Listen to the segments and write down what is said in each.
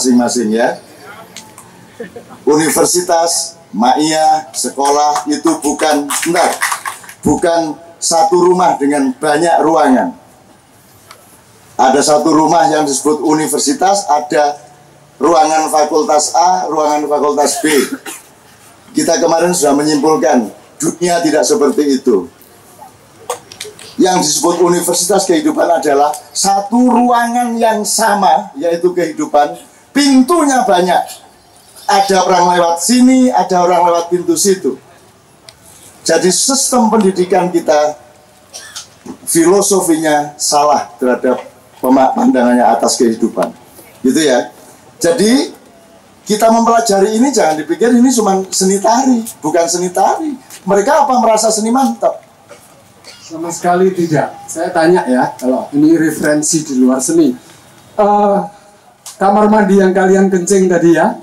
masing-masing ya. Universitas, Maia, sekolah itu bukan satu rumah dengan banyak ruangan. Ada satu rumah yang disebut universitas, ada ruangan fakultas A, ruangan fakultas B. Kita kemarin sudah menyimpulkan, dunia tidak seperti itu. Yang disebut universitas kehidupan adalah satu ruangan yang sama, yaitu kehidupan, pintunya banyak. Ada orang lewat sini, ada orang lewat pintu situ. Jadi sistem pendidikan kita, filosofinya salah terhadap pandangannya atas kehidupan. Gitu ya. Jadi kita mempelajari ini jangan dipikir ini cuma seni tari, bukan seni tari. Mereka apa merasa seni mantap? Sama sekali tidak. Saya tanya ya, kalau ini referensi di luar seni. Kamar mandi yang kalian kencing tadi ya,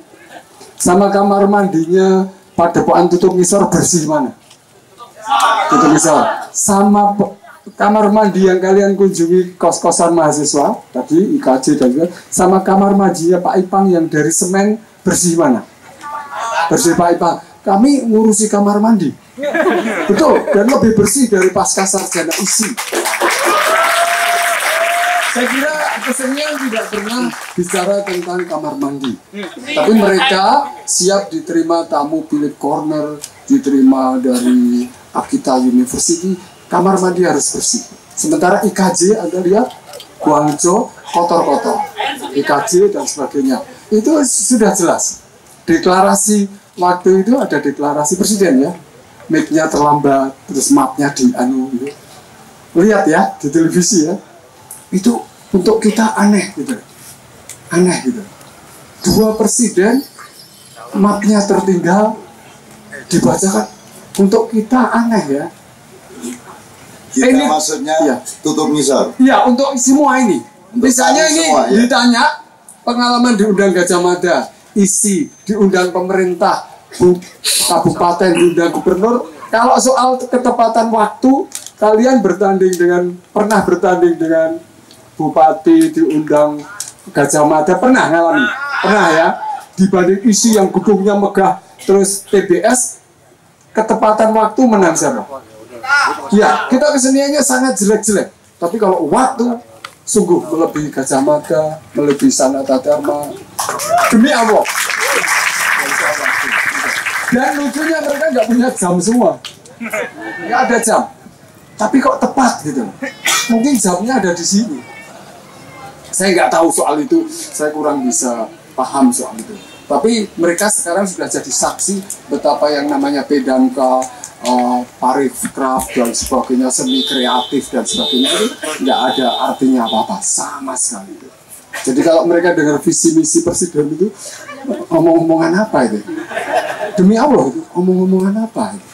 sama kamar mandinya Padepokan Tutup Ngisor bersih mana? Tutup Ngisor. Sama kamar mandi yang kalian kunjungi kos-kosan mahasiswa tadi IKJ dan juga, sama kamar mandinya Pak Ipang yang dari semen bersih mana? Bersih Pak Ipang. Kami ngurusi kamar mandi. Betul, dan lebih bersih dari pasca sarjana isi. Saya kira kesenian tidak pernah bicara tentang kamar mandi. Tapi mereka siap diterima tamu Philip Corner, diterima dari Akita University, kamar mandi harus bersih. Sementara IKJ, Anda lihat, Guangzhou kotor-kotor. IKJ dan sebagainya. Itu sudah jelas. Deklarasi waktu itu ada deklarasi presiden ya. Mic-nya terlambat, terus map-nya di gitu. Lihat ya di televisi ya. Itu untuk kita aneh gitu. Aneh gitu. Dua presiden map-nya tertinggal dibacakan, untuk kita aneh ya. Kita ini maksudnya ya, Tutup Ngisor. Iya, untuk semua ini. Untuk misalnya ini semua, ya. Ditanya pengalaman diundang Gajah Mada, isi diundang pemerintah, kabupaten diundang gubernur. Kalau soal ketepatan waktu, kalian pernah bertanding dengan bupati diundang Gajah Mada, pernah ngalami? Pernah ya? Dibanding isi yang gedungnya megah, terus TBS, ketepatan waktu menang siapa? Ya, kita keseniannya sangat jelek-jelek. Tapi kalau waktu, sungguh melebihi Gajah Mada, melebihi Sanata Dharma. Demi Allah. Dan lucunya mereka nggak punya jam semua, nggak ada jam, tapi kok tepat gitu. Mungkin jamnya ada di sini. Saya nggak tahu soal itu, saya kurang bisa paham soal itu. Tapi mereka sekarang sudah jadi saksi betapa yang namanya pedanka, parikraf dan sebagainya, seni kreatif dan sebagainya itu nggak ada artinya apa-apa sama sekali itu. Jadi kalau mereka dengar visi misi presiden itu, omong-omongan apa itu? Demi Allah itu, omong-omongan apa itu?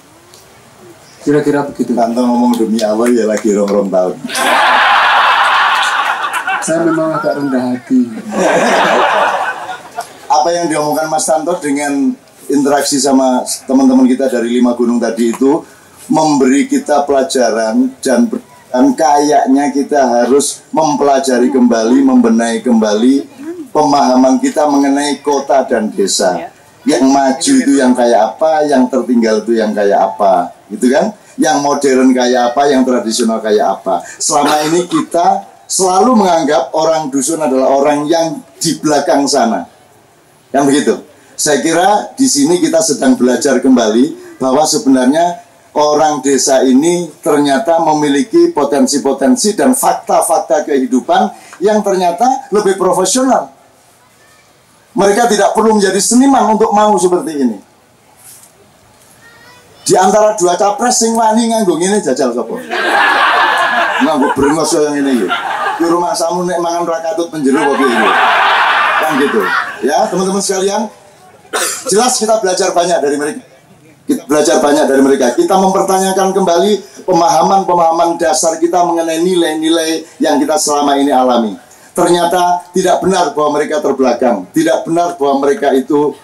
Kira-kira begitu. Tante ngomong demi Allah ya lagi rom-rom tahun. Saya memang agak rendah hati. Apa yang diomongkan Mas Tanto dengan interaksi sama teman-teman kita dari 5 gunung tadi itu memberi kita pelajaran, dan kayaknya kita harus mempelajari kembali, membenahi kembali pemahaman kita mengenai kota dan desa. Yang maju itu yang kayak apa, yang tertinggal itu yang kayak apa, gitu kan? Yang modern kayak apa, yang tradisional kayak apa. Selama ini kita selalu menganggap orang dusun adalah orang yang di belakang sana, yang begitu. Saya kira di sini kita sedang belajar kembali bahwa sebenarnya orang desa ini ternyata memiliki potensi-potensi dan fakta-fakta kehidupan yang ternyata lebih profesional. Mereka tidak perlu menjadi seniman untuk mau seperti ini. Di antara dua capres sing wani nganggo ngene jajal sapa? Nganggo brengos yang ini. Di rumah samu nek mangan ra katut penjero kok ini. Kan gitu. Ya, teman-teman sekalian, jelas kita belajar banyak dari mereka. Kita mempertanyakan kembali pemahaman-pemahaman dasar kita mengenai nilai-nilai yang kita selama ini alami. Ternyata tidak benar bahwa mereka terbelakang, tidak benar bahwa mereka itu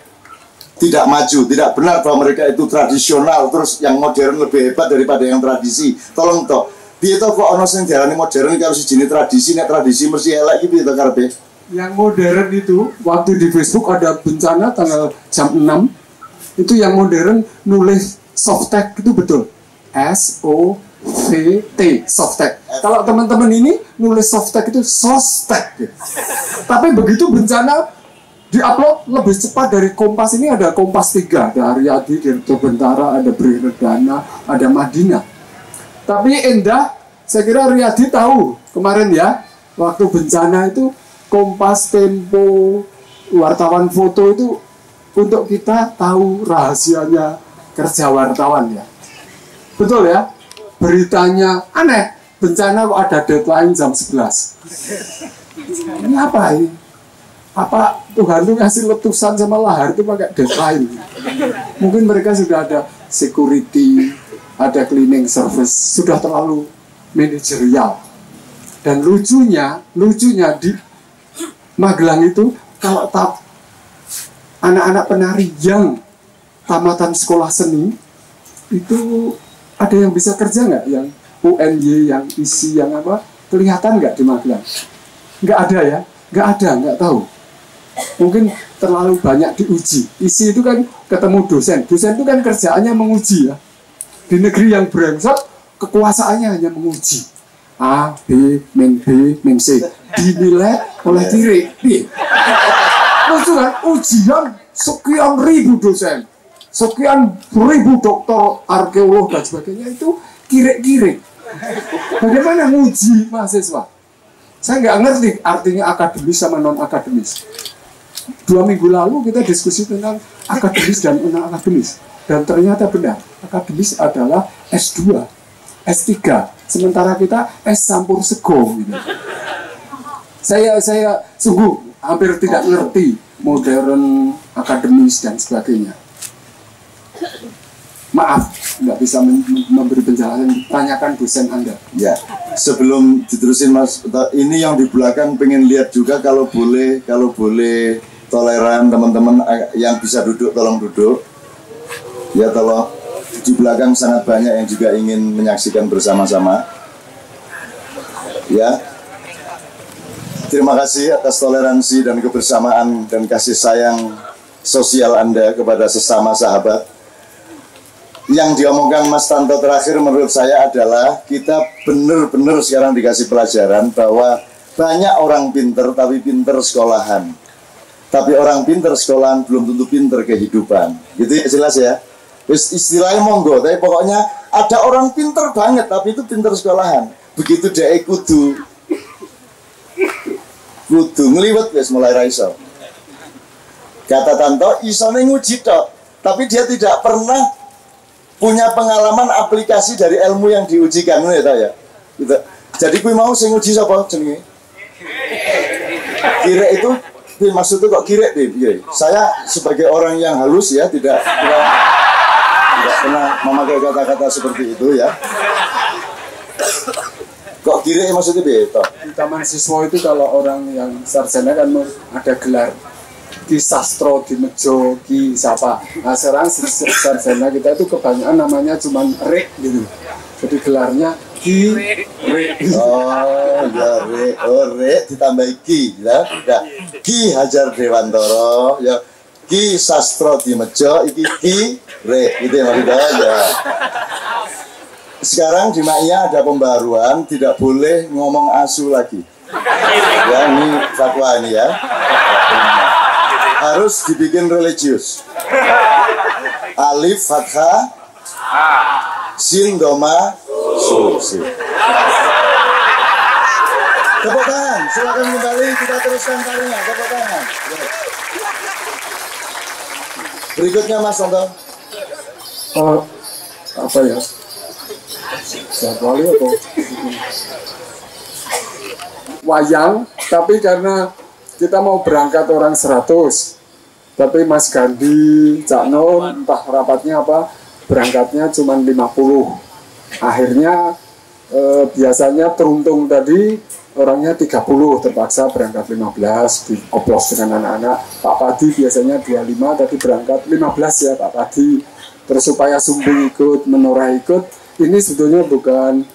tidak maju, tidak benar bahwa mereka itu tradisional, terus yang modern lebih hebat daripada yang tradisi. Tolong toh, piye to kok ana sing diarani modern karo siji tradisi, nek tradisi mesti elek iki piye to karepe? yang modern itu waktu di Facebook ada bencana tanggal jam 6 itu yang modern nulis softtek itu betul SOVT softtek. Kalau teman-teman ini nulis softtek itu sostek gitu. Tapi begitu bencana diupload lebih cepat dari Kompas. Ini ada Kompas 3, ada Aryadi, Direktur Bentara, ada Bri Redana, ada Madinah. Tapi Endah, saya kira Riyadi tahu kemarin ya, waktu bencana itu Kompas, Tempo, wartawan foto itu untuk kita tahu rahasianya kerja wartawan ya. Betul ya? Beritanya aneh, bencana kok ada deadline jam 11. Ini apa ini? Apa Tuhan itu ngasih letusan sama lahar itu pakai deadline? Mungkin mereka sudah ada security, ada cleaning service, sudah terlalu manajerial. Dan lucunya di Magelang itu kalau anak-anak penari yang tamatan sekolah seni itu ada yang bisa kerja nggak? Yang UNY, yang isi, yang apa? Kelihatan nggak di Magelang? Nggak ada ya? Nggak ada, nggak tahu. Mungkin terlalu banyak diuji. Isi itu kan ketemu dosen. Dosen itu kan kerjaannya menguji ya. Di negeri yang brengsek, kekuasaannya hanya menguji. A, B, min C. Dinilai oleh kiri. Lucu kan? Ujian sekian ribu dosen. Sekian ribu dokter, arkeolog, dan sebagainya itu kiri-kiri. Bagaimana nguji mahasiswa? Saya nggak ngerti artinya akademis sama non-akademis. 2 minggu lalu kita diskusi tentang akademis dan non-akademis. Dan ternyata benar, akademis adalah S2, S3. Sementara kita S campur sego. Gitu. Saya sungguh hampir tidak ngerti modern, akademis, dan sebagainya. Maaf, nggak bisa memberi penjelasan. Tanyakan dosen Anda. Ya, sebelum diterusin Mas, ini yang di belakang pengen lihat juga kalau boleh toleran teman-teman yang bisa duduk tolong duduk. Ya, tolong di belakang sangat banyak yang juga ingin menyaksikan bersama-sama. Ya, terima kasih atas toleransi dan kebersamaan dan kasih sayang sosial Anda kepada sesama sahabat. Yang diomongkan Mas Tanto terakhir menurut saya adalah kita benar-benar sekarang dikasih pelajaran bahwa banyak orang pinter tapi pinter sekolahan. Tapi orang pinter sekolahan belum tentu pinter kehidupan. Gitu ya, jelas ya. Istilahnya monggo, tapi pokoknya ada orang pinter banget tapi itu pinter sekolahan. Begitu dia kudu ngeliwet wis mulai raiso. Kata Tanto isone nguji tok, tapi dia tidak pernah punya pengalaman aplikasi dari ilmu yang diujikan, ya. Gitu. Jadi kui mau sing nguji sapa jenenge? Kira itu maksudnya kok kira deh. Saya sebagai orang yang halus ya tidak pernah memakai kata-kata seperti itu ya. Kok kira maksudnya beto? Di taman siswa itu kalau orang yang sarjana kan ada gelar Ki Sastro, Ki Mejo, Ki siapa. Nah sekarang sarjana kita itu kebanyakan namanya cuman Rek gitu. Jadi gelarnya Ki Rek. Oh ya Rek, Rek ditambah Ki ya. Udah Ki Hajar Dewantoro ya. Ki Sastro Ki Mejo, iki Ki Rek gitu ya maksudnya ya. Sekarang di Ma'iyah ada pembaruan, tidak boleh ngomong asu lagi. Ya ini fatwa ini ya. Harus dibikin religius. Alif fathah, sin doma, su. Tepuk tangan, silakan kembali kita teruskan tarinya. Tepuk tangan. Berikutnya Mas Tonto. Oh, apa ya? Wali apa? Wayang, tapi karena kita mau berangkat orang 100, tapi Mas Gandhi, Cak Non, entah rapatnya apa, berangkatnya cuma 50. Akhirnya biasanya teruntung tadi orangnya 30, terpaksa berangkat 15, dioplos dengan anak-anak. Pak Padi biasanya 25, tapi berangkat 15 ya Pak Padi. Terus supaya Sumbing ikut, Menora ikut, ini sebetulnya bukan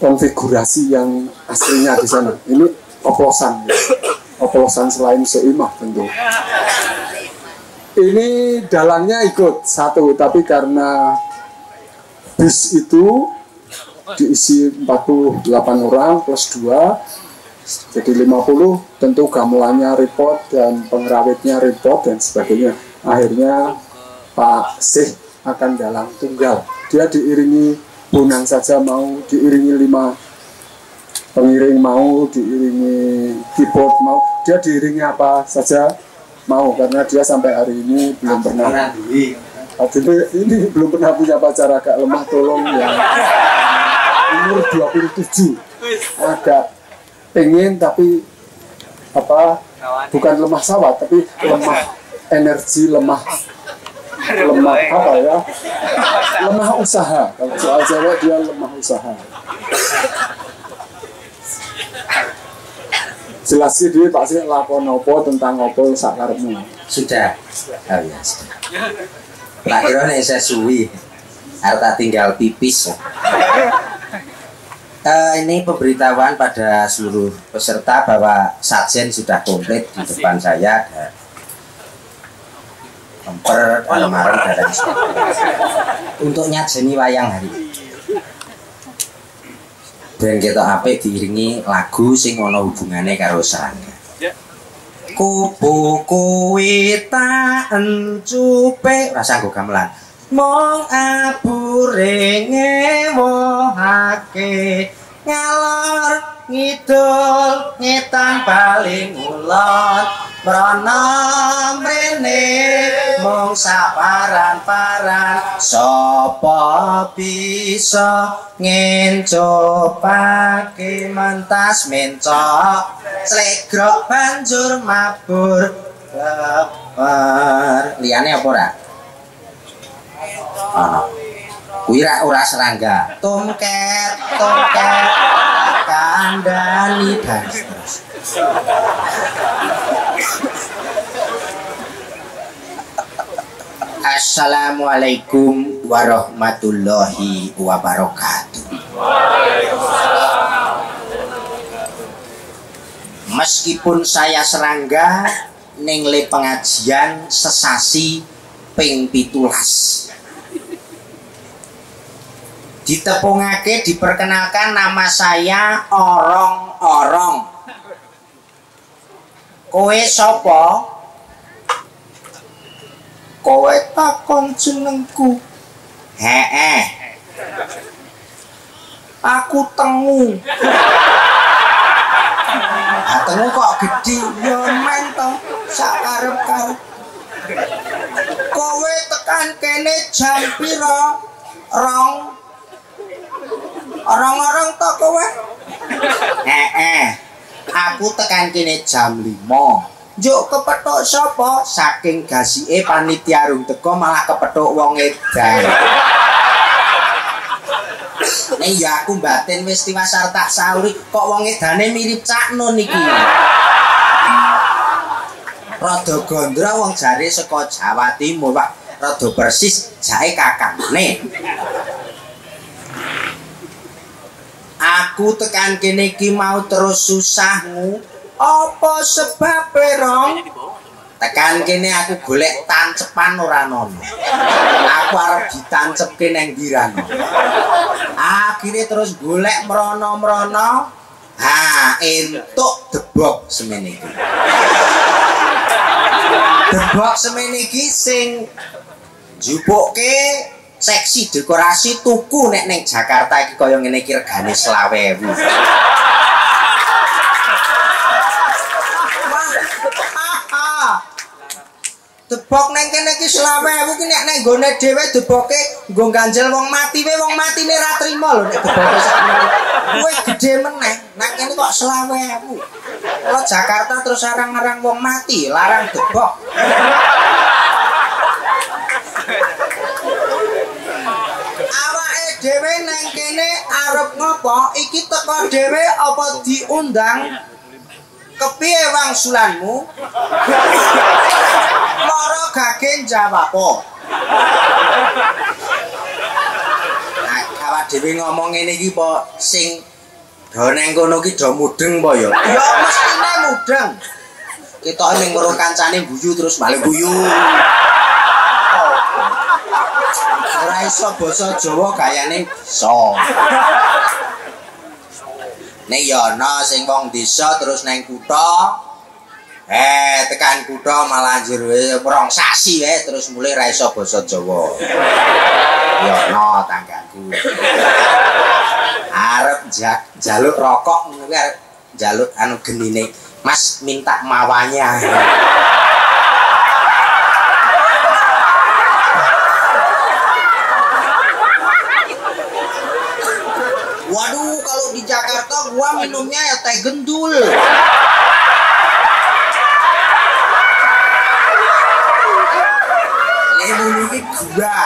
konfigurasi yang aslinya di sana. Ini oplosan. Gitu. oplosan selain Soimah tentu. Ini dalangnya ikut satu, tapi karena bis itu diisi 48 orang plus 2 jadi 50, tentu gamelannya repot dan pengrawitnya repot dan sebagainya. Akhirnya Pak Syekh akan dalang tunggal. Dia diiringi Bonang saja mau, diiringi 5 pengiring mau, diiringi keyboard mau, dia diiringi apa saja mau, karena dia sampai hari ini belum pernah ini belum pernah punya pacar. Agak lemah, tolong ya, umur 27 agak pengen, tapi apa, bukan lemah sawat tapi lemah energi, lemah apa ya, lemah usaha. Kalau soal Jawa dia lemah usaha. Jelas sih dia pasti lakon opo tentang opo sakarepmu. Sudah. Oh ya, sudah. Tak kira nek saya suwi. Arta tinggal pipis. Ini pemberitahuan pada seluruh peserta bahwa sajen sudah komplit di depan saya. Ada lemper, lemari, dan sebagainya. Untuk nyajeni wayang hari ini. Dan kita apik diiringi lagu sing ana hubungane karo serangga. Kupu kuwi tak encupe rasa nggo gamelan. Mong abure ngewohake ngalor ngidul ngetan paling ulon mrana mrene mong saparan-paran sapa bisa ngencopake mentas mencok slegrok banjur mabur leper. Liyane apa ora? Kuwi ora serangga. Tomket kandhani dan terus. Assalamualaikum warahmatullahi wabarakatuh. Meskipun saya serangga ning le pengajian sesasi ping 17. Ditepungake diperkenalkan, nama saya Orong-Orong. Kowe sapa? Kowe takon jenengku. Heeh. Aku Tengu. Tengu kok gede ya men to sakarep-karep. Kowe tekan kene jam pira? Orang-orang to kowe? Aku tekan kene jam 5. Njuk kepethuk sapa? Saking gasike panitia rung teko malah kepethuk wong edan. Nek ya aku batin wis tiwas tak sauri kok wong edane mirip Cak Nun iki. Rada gondra wong jare saka Jawa Timur, Pak. Rada persis jae kakangne. Aku tekan kene iki mau terus susahmu. Apa sebabe rong? Tekan kene aku golek tancepan ora nono. Aku arep ditancepke nang dirano. Akhire terus golek mrono-mrono. Ha, entuk debok semene iki. Debok semene iki sing jupuke seksi dekorasi tuku nek neng Jakarta iki kaya ngene iki regane 20.000. Debok neng kene iki 20.000 ki nek neng gone dhewe deboke nggo ganjel wong mati we wong matine ra trimo lho nek deboke sakmene. Kuwi gedhe meneh. Nek kene kok 20.000. Kalau Jakarta terus arang-arang wong mati, larang debok. Awake dhewe nang kene arep ngopo? Iki teko dhewe apa diundang? Kepiye wangsulanmu? Moro gagen jawab apa? Nah, awak dhewe ngomong ngene iki po sing do nang kono ki do mudeng po ya. Ya mestine mudeng. Ketoke ning weruh kancane guyu terus balik guyu. Ora iso basa Jawa gayane iso. Nek ya ana sing wong desa terus nang kutha. Tekan kutha malah jero rong sasi wae terus mulai ra iso basa Jawa. Ya ana tanggaku. Arep jaluk rokok ngono kuwi arep jaluk anu genine. Mas minta mawanya. Waduh, kalau di Jakarta gua minumnya ya teh gendul. Ini gua.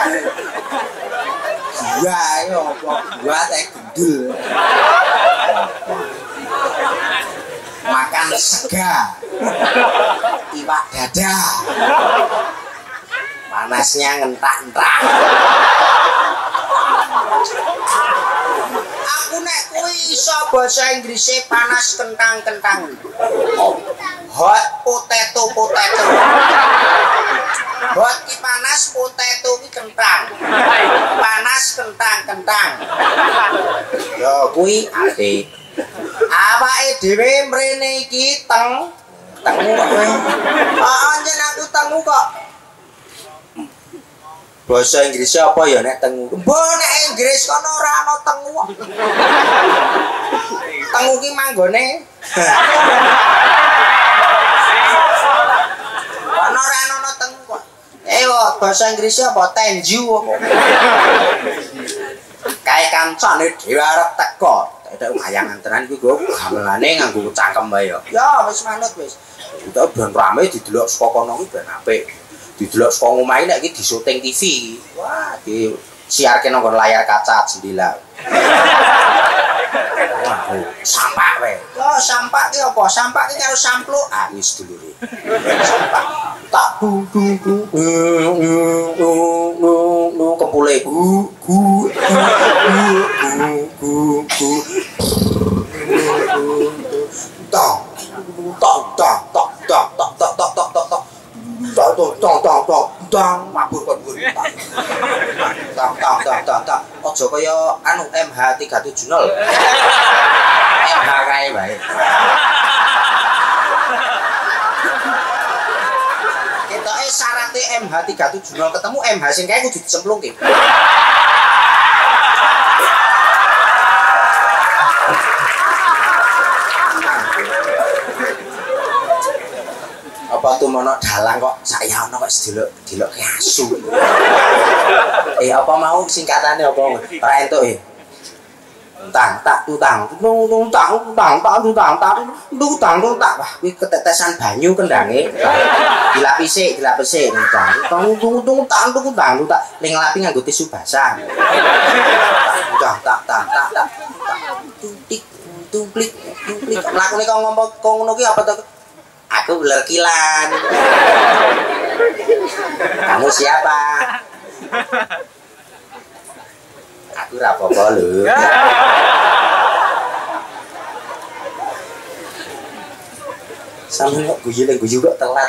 Gua teh gendul. Makan sega. Iwak dada. Panasnya ngentak-entak. Aku nek kuwi iso basa Inggrise panas kentang-kentang. Hot potato. Hot ki panas, potato ki kentang. Panas kentang-kentang. Ya kuwi ade. Awake dhewe mrene iki tengu kowe. Anjen aku tengu kok. Basa Inggris apa ya nek tengu? Mbok nek Inggris kono ora ana tengu. Tengu ki manggone. Ono ora ana tengu kok. Basa Inggris apa? Tenju apa? Kae kancane dhewe arep teko. Ada wayangan tenan kuwi go gamelane nganggo cangkem bae ya. Ya wis manut wis. Udah ben rame didelok saka kono kuwi ben apik. Didelok saka omahe nek iki disuting TV. Wah, disiarke nang layar kaca jendela. Wah, sampah wae. Yo sampah ki apa? Sampah ki karo samplukan wis dulure. Sampah. Tak kepule ojo kaya anu MH370 MH kae bae. Ketoke syaratnya MH370 ketemu MH sing kae kudu dicemplungke. Apa tuh mono dalang kok saya ono kok delok ke asu. Apa mau singkatane apa? Ora entuk Tang tak tutang. Wah, kuwi ketetesan banyu kendange. Dilapisi tang. Ning lapi nganggo tisu basah. Tak. Tumplik. Lakune kok ngomong ngono ki apa to? Aku ular kilan. Kamu siapa? Aku rapopo lho. Sampe kok guyu kok telat.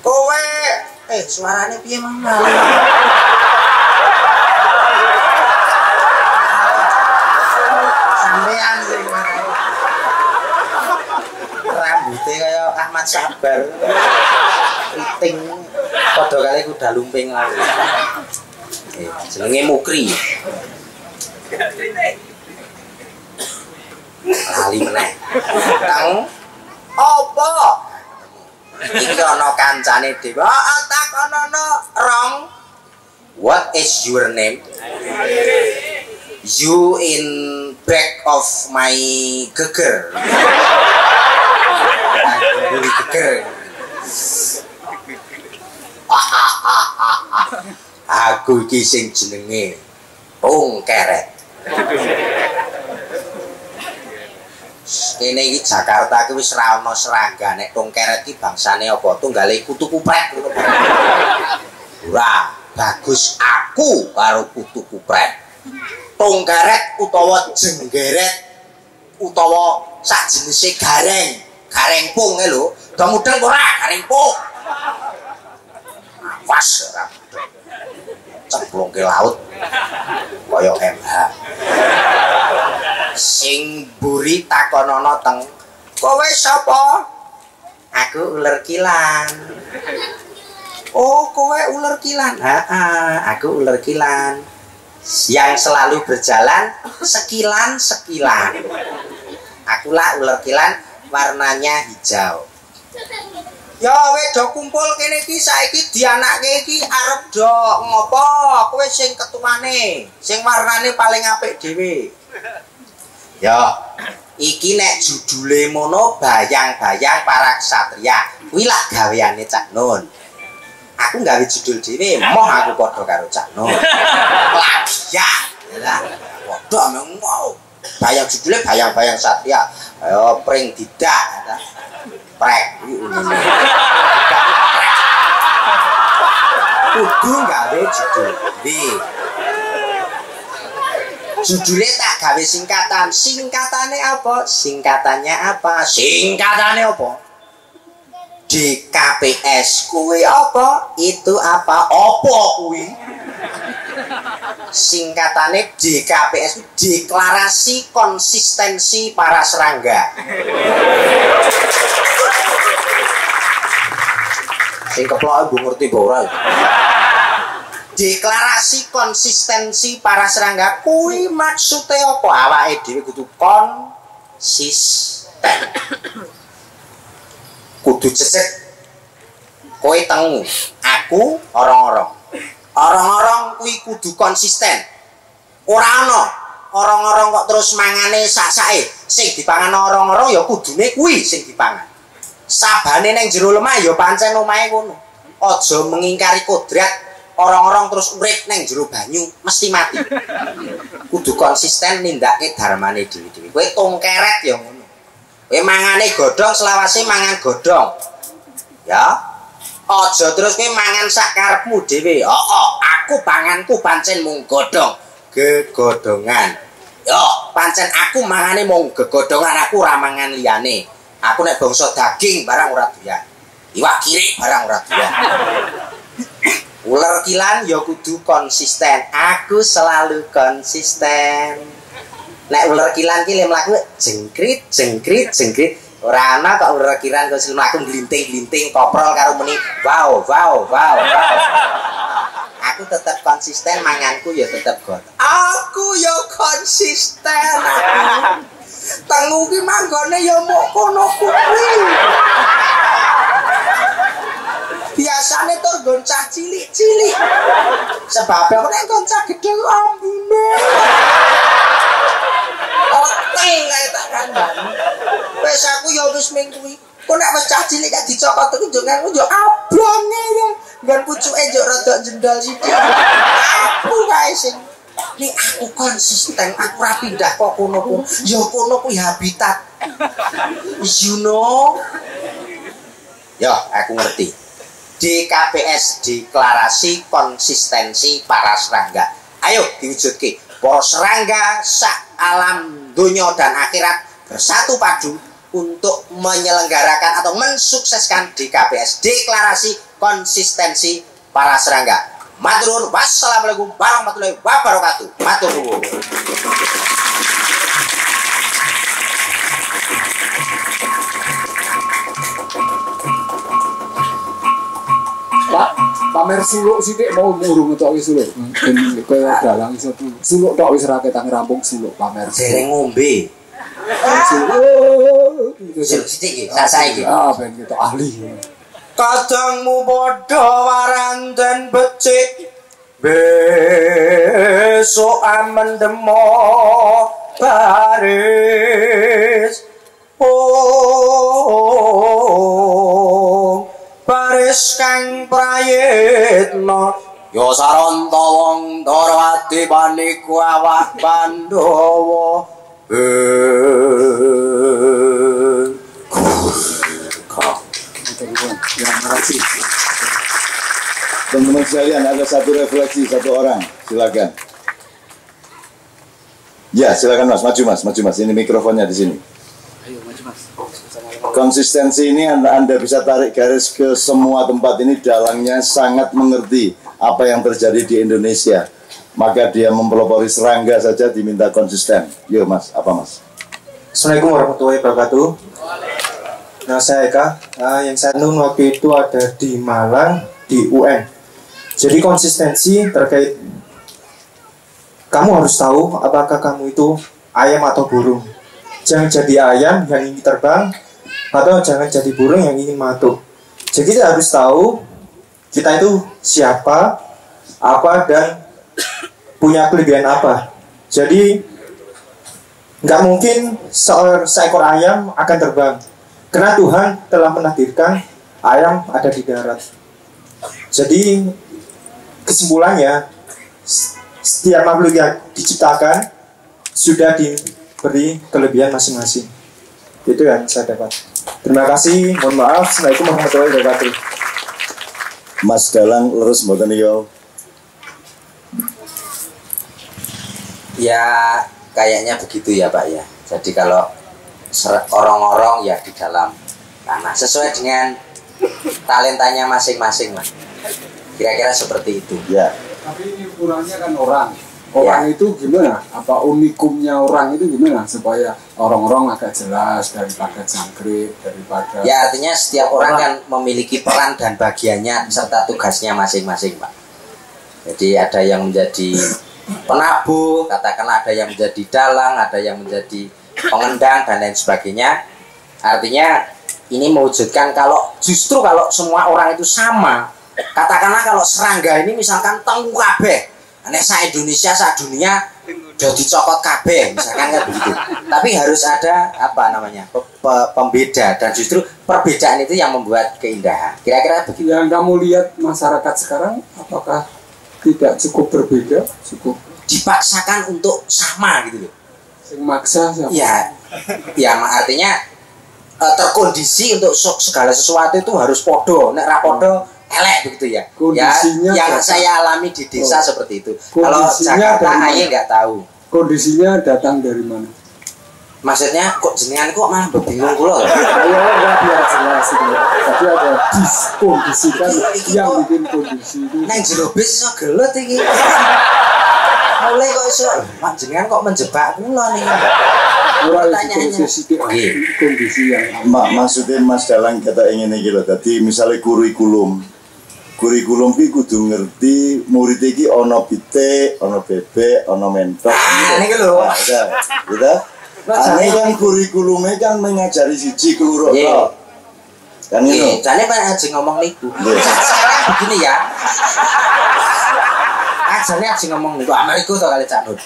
Kowe suarane piye mang? Sampean sing rambutnya kaya Ahmad Sabar. Riting padha kali kuda lumping lagi. Jenenge Mukri. Lali meneh. Tang apa? Iki ana kancane dhewe. Takonono Rong. What is your name? You in back of my geger. Geger. Aku iki sing jenenge Tongkeret. Kene iki Jakarta ki wis ra ono serangga nek Tongkeret ki bangsane apa? Tunggale kutu kupret ngono. Ora, bagus aku karo kutu kupret. Tonggaret utawa jenggeret utawa sajenise gareng. Gareng pung lho. Dong mudeng ora gareng pung. Awas ora. Cemplung ke laut kaya MH. Sing mburi takonono teng, kowe sapa? Aku uler kilan. Oh, kowe uler kilan? Aku uler kilan. Yang selalu berjalan sekilan-sekilan. Akulah uler kilan, warnanya hijau. Ya wis do kumpul kene iki saiki dianakke iki arep do ngopo? Kowe sing ketuane, sing warnane paling apik dhewe. Ya, iki nek judule mono bayang-bayang para ksatria. Kuwi lak gaweane Cak Nun. Aku gawe judul dhewe, moh aku padha karo Cak Nun. Plagiat. Lah, padha mau. Bayang judule bayang-bayang satria. Ayo pring didak. Prek kudu gawe judul judulnya tak gawe singkatan. Singkatannya apa? Singkatannya apa? DKPS kuwi apa? Itu apa? Apa kuwi? Singkatannya DKPS, Deklarasi Konsistensi Para Serangga. Sing keplok mbok ngerti mbok ora. Deklarasi Konsistensi Para Serangga kuwi maksude apa? Awake dhewe kudu konsisten. Kudu cecek. Kowe tengu, aku orang-orang. Orang-orang kuwi kudu konsisten. Ora ana orang-orang kok terus mangane sak-sake. Sing dipangan orang-orang ya kudune kuwi sing dipangan. Sabane ning jero lemah ya pancen omahe ngono. Aja mengingkari kodrat orang-orang terus urip ning jero banyu mesti mati. Kudu konsisten nindakake dharmane dhewe-dhewe. Kowe tongkeret ya ngono. Kowe mangane godhong selawase mangan godhong. Ya. Aja terus kowe mangan sak karepmu dhewe. Aku panganku pancen mung godhong, gegodhongan. Yo, pancen aku mangane mung gegodhongan, aku ora mangan liyane. Aku nek bangsa daging barang ora doyan. Iwak kirik barang ora doyan. Uler kilan ya kudu konsisten. Aku selalu konsisten. Nek uler kilan ki le mlaku jengkrit. Ora ana kok uler kilan kok mlaku glinting-glinting koprol karo muni wow. Aku tetap konsisten, manganku ya tetap god. Aku ya konsisten. Tengu ki manggone ya mok kono kuwi. Biasane tur goncah cilik-cilik. Sebab aku nek goncah gedhe ambune. Oke kae tak kandhani. Wis aku ya wis ming kuwi. Kok nek wis cah cilik gak dicokot iki njenengan yo ablange ya. Nggon pucuke yo rada jendol sithik. Aku kae sing nek aku konsisten, aku ora pindah kok kono ku. Ya kono kuwi habitat. You know. Ya, aku ngerti. DKPS, Deklarasi Konsistensi Para Serangga. Ayo diwujudke. Para serangga sak alam dunia dan akhirat bersatu padu untuk menyelenggarakan atau mensukseskan DKPS, Deklarasi Konsistensi Para Serangga. Matur nuwun. Wassalamualaikum warahmatullahi wabarakatuh. Matur nuwun. Pak, pamer suluk sithik mau ngurung tok wis suluk. Ben kaya dalang iso suluk tok wis ra ketang rampung suluk pamer. Dereng ngombe. Suluk. Sithik iki, saiki. Ben kita ahli. Kadangmu padha waran dan becik. Besok amendemo baris. Baris kang prayitna ya saranta wong Darawati paniku awak Pandhawa. Teman-teman sekalian, ada satu refleksi satu orang, silakan. Ya, silakan Mas, maju Mas. Ini mikrofonnya di sini. Ayo maju Mas. Konsistensi ini Anda bisa tarik garis ke semua tempat ini, dalangnya sangat mengerti apa yang terjadi di Indonesia. Maka dia mempelopori serangga saja diminta konsisten. Yo Mas, apa Mas? Assalamualaikum warahmatullahi wabarakatuh. Nah, saya Eka. Yang saya nun waktu itu ada di Malang, di UN. Jadi konsistensi terkait kamu harus tahu apakah kamu itu ayam atau burung. Jangan jadi ayam yang ingin terbang, atau jangan jadi burung yang ingin matuk. Jadi kita harus tahu kita itu siapa, apa, dan punya kelebihan apa. Jadi nggak mungkin seekor ayam akan terbang, karena Tuhan telah menakdirkan ayam ada di darat. Jadi kesimpulannya, setiap makhluk yang diciptakan sudah diberi kelebihan masing-masing. Itu yang saya dapat. Terima kasih, mohon maaf. Assalamualaikum warahmatullahi wabarakatuh. Mas Dalang lurus mboten yo. Ya kayaknya begitu ya Pak ya. Jadi kalau orang-orang ya di dalam tanah sesuai dengan talentanya masing-masing lah. Kira-kira seperti itu. Ya. Tapi ini ukurannya kan orang. Orang Ya. itu gimana? Apa unikumnya orang itu gimana supaya orang-orang agak jelas daripada jangkrik, daripada Ya artinya setiap orang kan memiliki peran dan bagiannya serta tugasnya masing-masing Pak. Jadi ada yang menjadi penabuh, katakanlah ada yang menjadi dalang, ada yang menjadi pengendang dan lain sebagainya. Artinya ini mewujudkan kalau justru kalau semua orang itu sama, katakanlah kalau serangga ini misalkan tengku kabeh, nek sa Indonesia sa dunia jadi cokot kabeh misalkan kan begitu. Tapi harus ada apa namanya pembeda, dan justru perbedaan itu yang membuat keindahan. Kira-kira begitu. yang kamu lihat masyarakat sekarang apakah tidak cukup berbeda, cukup Dipaksakan untuk sama gitu loh. sing maksa siapa? Ya artinya terkondisi untuk segala sesuatu itu harus podo, nek ra podo elek begitu ya. Kondisinya Yang datang. saya alami di desa seperti itu. Kalau Kondisinya Jakarta dari aye mana? nggak tahu. Kondisinya datang dari mana? Maksudnya kok jenengan kok malah bingung kula. Ayo nggak biar jelas itu. Tapi ada diskondisikan yang bikin kondisi itu. Nang jero bis iso gelut iki. Mulai kok iso, Pak jenengan kok menjebak kula nih. Ora Pertanyaannya. kondisi yang Maksudnya Mas Dalang kata ingin iki lho. Dadi misale kurikulum ki kudu ngerti murid iki ana pitik, ana bebek, ana mentok. Niki lho. Nah, udah. Ane kan kurikulumnya kan mengajari siji keluruk tok. Kan ngono. Jane Pak aja ngomong niku. Nggih. Sekarang begini ya. Ajane aja ngomong niku. Amerika to kali Cak Nur.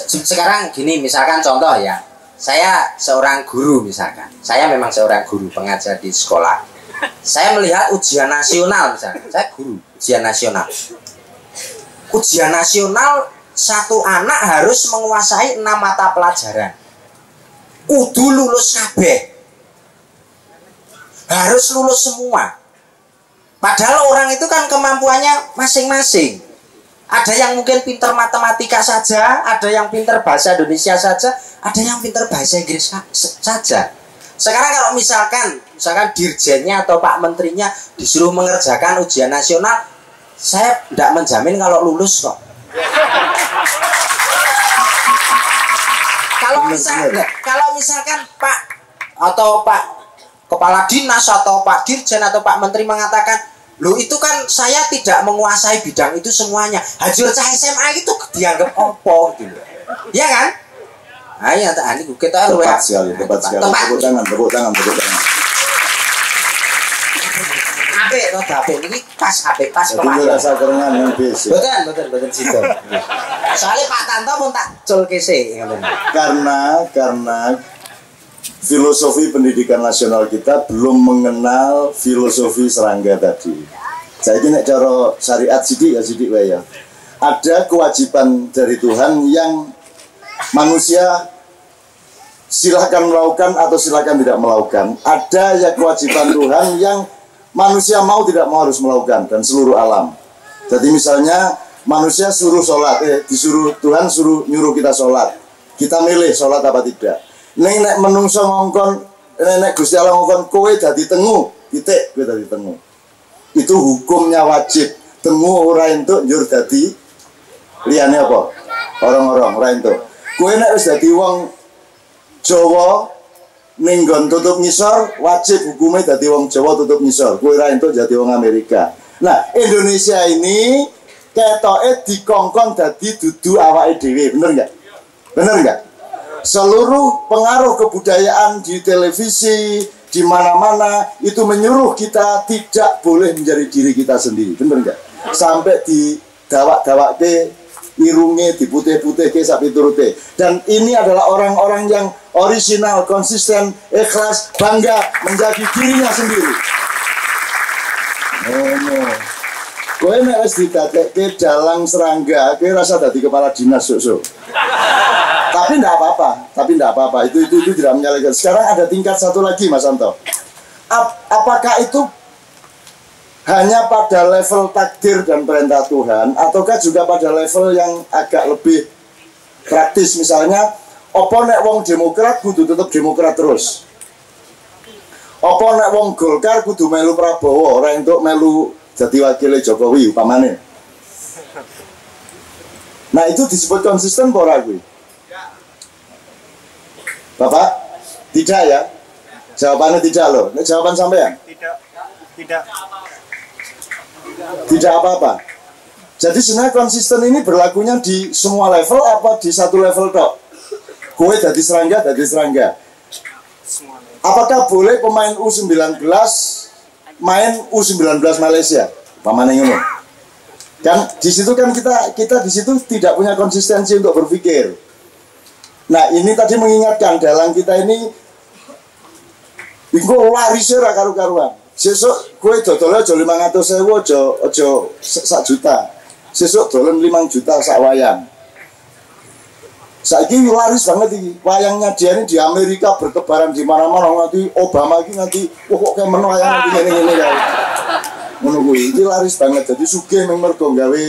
Sekarang gini, misalkan contoh ya. Saya seorang guru misalkan. Saya memang seorang guru pengajar di sekolah. Saya melihat ujian nasional misalkan. Saya guru ujian nasional. Ujian nasional satu anak harus menguasai 6 mata pelajaran. Kudu lulus kabeh. Harus lulus semua. Padahal orang itu kan kemampuannya masing-masing. Ada yang mungkin pintar matematika saja, ada yang pintar bahasa Indonesia saja, ada yang pintar bahasa Inggris saja. Sekarang kalau misalkan dirjennya atau Pak Menterinya disuruh mengerjakan ujian nasional, saya tidak menjamin kalau lulus kok. Kalau misalkan Pak atau Pak Kepala Dinas atau Pak Dirjen atau Pak Menteri mengatakan, loh itu kan saya tidak menguasai bidang itu semuanya. Hajur cah SMA itu dianggap opo gitu. Ya kan? Ayo tak ani kita Tepat sekali. Tepuk tangan. Apik to apik niki pas apik pas Jadi ini rasa kerengan yang basic. Betul situ. Soalnya Pak Tanto pun tak culke sih ngoten. Karena filosofi pendidikan nasional kita belum mengenal filosofi serangga tadi. Saya ini cara syariat sidik wae ya. Ada kewajiban dari Tuhan yang manusia silakan melakukan atau silakan tidak melakukan. Ada ya kewajiban Tuhan yang manusia mau tidak mau harus melakukan, dan seluruh alam. Jadi misalnya manusia suruh sholat, disuruh Tuhan suruh nyuruh kita sholat. Kita milih sholat apa tidak. Nek menungso ngongkon, nek Gusti Allah ngongkon kowe dadi tengu, titik kowe dadi tengu. Itu hukumnya wajib. Tengu ora entuk njur dadi liyane apa? Orang-orang ora entuk. Kowe nek wis dadi wong Jawa ning nggon tutup ngisor, wajib hukumnya dadi wong Jawa tutup ngisor. Kowe ora entuk dadi wong Amerika. Nah, Indonesia ini ketoke dikongkon dadi dudu awake dhewe, bener enggak? Bener enggak? Seluruh pengaruh kebudayaan di televisi, di mana-mana itu menyuruh kita tidak boleh menjadi diri kita sendiri, bener enggak? Sampai di dawak-dawake irunge diputih-putih ke sapi turute. Dan ini adalah orang-orang yang original, konsisten, ikhlas, bangga menjadi dirinya sendiri. Kowe nek wis didadekke dalang serangga, kowe rasa dadi kepala dinas sok-sok. Tapi enggak apa-apa. Itu tidak menyalahkan. Sekarang ada tingkat satu lagi, Mas Anto. Apakah itu hanya pada level takdir dan perintah Tuhan, ataukah juga pada level yang agak lebih praktis, misalnya opo nek wong Demokrat kudu tetap Demokrat terus, opo nek wong Golkar kudu melu Prabowo ora entuk melu jadi wakilnya Jokowi upamane. Nah itu disebut konsisten ora kuwi? Bapak? Tidak ya? Jawabannya tidak loh. Ini jawaban sampean? Tidak apa-apa. Jadi sebenarnya konsisten ini berlakunya di semua level apa di satu level tok? Kowe dadi serangga, Apakah boleh pemain U19 main U19 Malaysia? Pamane ngono. Kan di situ kan kita di situ tidak punya konsistensi untuk berpikir. Nah, ini tadi mengingatkan dalang kita ini iku laris ora karu-karuan. Sesuk kowe dodol aja 500.000 aja sak juta. Sesuk dolen 5 juta sak wayang. Saiki laris banget iki. Wayangnya dia ini di Amerika bertebaran di mana-mana, nganti Obama iki nganti kok kayak menu wayang nganti ngene-ngene kae. Ngono kuwi iki laris banget. Jadi sugih mung mergo gawe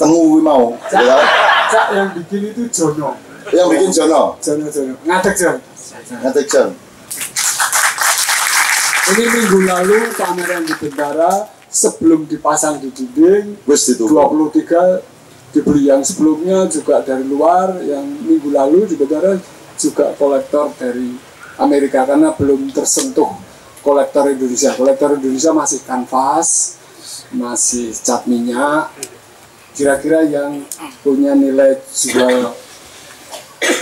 tengu kuwi mau. Ya. Cak yang bikin itu Jono. Yang bikin Jono. Ngadeg Jon. Ini minggu lalu kamera di bendara sebelum dipasang di dinding 23 dibeli, yang sebelumnya juga dari luar, yang minggu lalu di bendara juga kolektor dari Amerika karena belum tersentuh kolektor Indonesia. Kolektor Indonesia masih kanvas, masih cat minyak, kira-kira yang punya nilai jual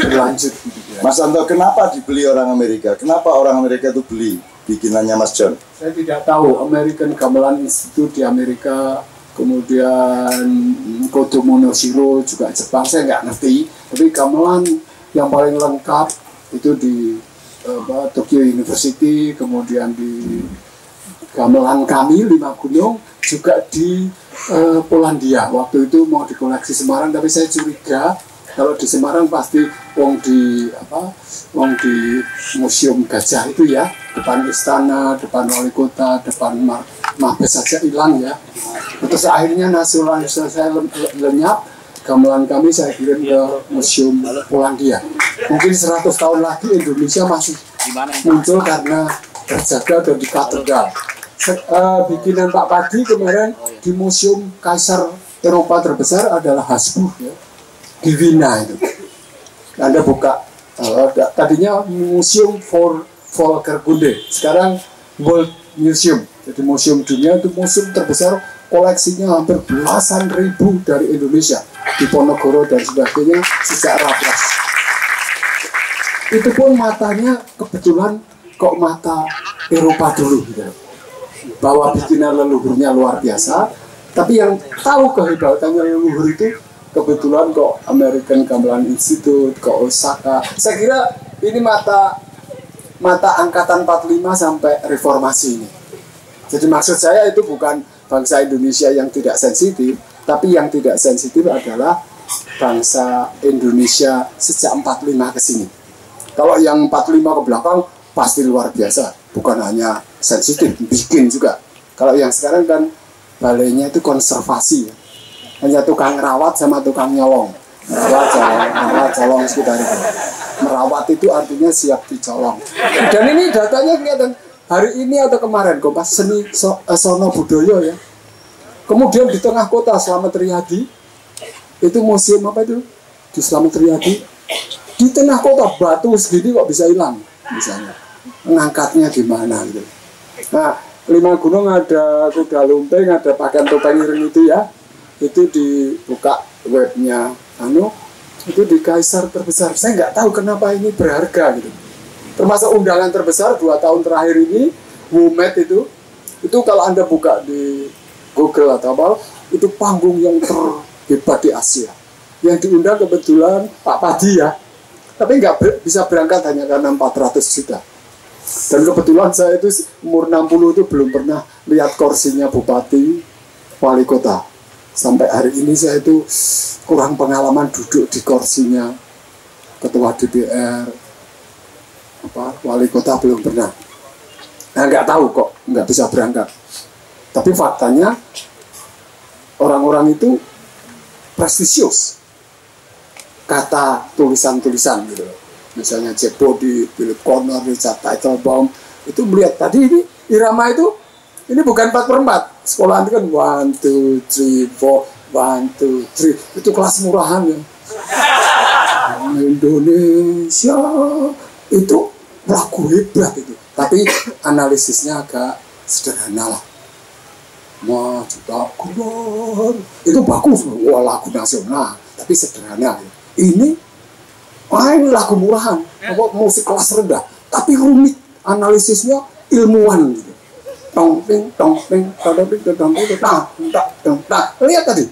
berlanjut gitu. Mas Anto, kenapa dibeli orang Amerika? Kenapa orang Amerika itu beli bikinannya Mas John? Saya tidak tahu. American Gamelan Institute di Amerika, kemudian Kodo Monoshiro juga Jepang, saya nggak ngerti. Tapi gamelan yang paling lengkap itu di Tokyo University, kemudian di gamelan kami 5 Gunung, juga di Polandia. Waktu itu mau dikoleksi Semarang, tapi saya curiga kalau di Semarang pasti wong di Museum Gajah itu ya, depan istana, depan wali kota, depan Mabes saja hilang ya. Terus akhirnya nasional saya lenyap, gamelan kami saya kirim ke Museum Polandia. Mungkin 100 tahun lagi Indonesia masih muncul karena terjaga dan di katedral. Bikinan Pak Padi kemarin di Museum Kaisar Eropa terbesar adalah Habsburg ya, di Wina itu. Anda buka, tadinya Museum for Volkerkunde, sekarang World Museum. Jadi museum dunia itu museum terbesar, koleksinya hampir belasan ribu dari Indonesia, di Ponorogo dan sebagainya sejak Raffles. Itu pun matanya kebetulan kok mata Eropa dulu gitu. Bahwa bikinan leluhurnya luar biasa, tapi yang tahu kehebatannya leluhur itu kebetulan kok American Gamelan Institute, kok Osaka. Saya kira ini mata angkatan 45 sampai reformasi ini. Jadi maksud saya itu bukan bangsa Indonesia yang tidak sensitif, tapi yang tidak sensitif adalah bangsa Indonesia sejak 45 ke sini. Kalau yang 45 ke belakang pasti luar biasa, bukan hanya sensitif, bikin juga. Kalau yang sekarang kan balainya itu konservasi ya. hanya tukang rawat sama tukang nyolong. Merawat colong sekitar itu. Merawat itu artinya siap dicolong. Dan ini datanya kelihatan hari ini atau kemarin Kompas Seni Sono Budoyo ya. Kemudian di tengah kota Slamet Riyadi itu museum apa itu? Di Slamet Riyadi di tengah kota batu segini kok bisa hilang misalnya. Mengangkatnya gimana gitu. Nah, 5 gunung ada kuda lumping, ada pakaian topeng ireng itu ya. Itu dibuka webnya itu di kaisar terbesar. Saya nggak tahu kenapa ini berharga gitu. Termasuk undangan terbesar 2 tahun terakhir ini WUMED itu kalau Anda buka di Google atau apa, itu panggung yang terhebat di Asia. Yang diundang kebetulan Pak Padi ya. Tapi nggak bisa berangkat hanya karena 400 juta. Dan kebetulan saya itu umur 60 itu belum pernah lihat kursinya bupati, wali kota. Sampai hari ini saya itu kurang pengalaman duduk di kursinya ketua DPR, wali kota belum pernah. Nah nggak tahu kok nggak bisa berangkat. Tapi faktanya orang-orang itu prestisius. Kata tulisan-tulisan gitu. Misalnya Jack Body, Philip Corner, Richard Teitelbaum, itu melihat tadi ini irama itu, ini bukan 4/4. Sekolah itu kan 1, 2, 3, 4, 1, 2, 3. Itu kelas murahan ya. Indonesia itu lagu hebat itu. Tapi analisisnya agak sederhana lah. Maju tak keluar. Itu bagus, wah lagu nasional. Tapi sederhana. Ini lagu murahan, musik kelas rendah, tapi rumit, analisisnya ilmuwan gitu. Lihat tadi,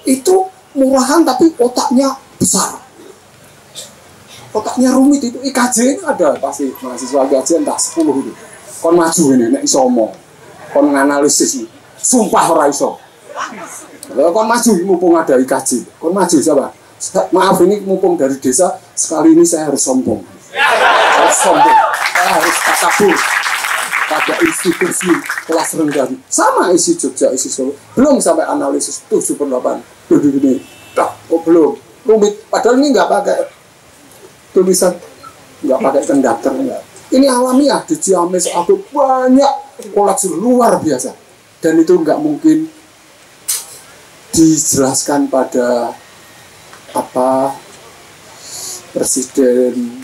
itu murahan tapi otaknya besar, otaknya rumit. Itu IKJ itu ada pasti mahasiswa IKJ entah 10 itu. Kon maju ini, nek iso omong, kon nganalisis, sumpah ora iso. Kon maju mumpung ada IKJ, kon maju siapa? Maaf ini mumpung dari desa, sekali ini saya harus sombong. Saya harus takabur pada institusi kelas rendah. Sama isi Jogja, isi Solo. Belum sampai analisis 7/8. Begini, belum. Rumit. Padahal ini nggak pakai tulisan, nggak pakai konduktor. Ini alamiah di Ciamis. Aku banyak koleksi luar biasa. Dan itu nggak mungkin dijelaskan pada presiden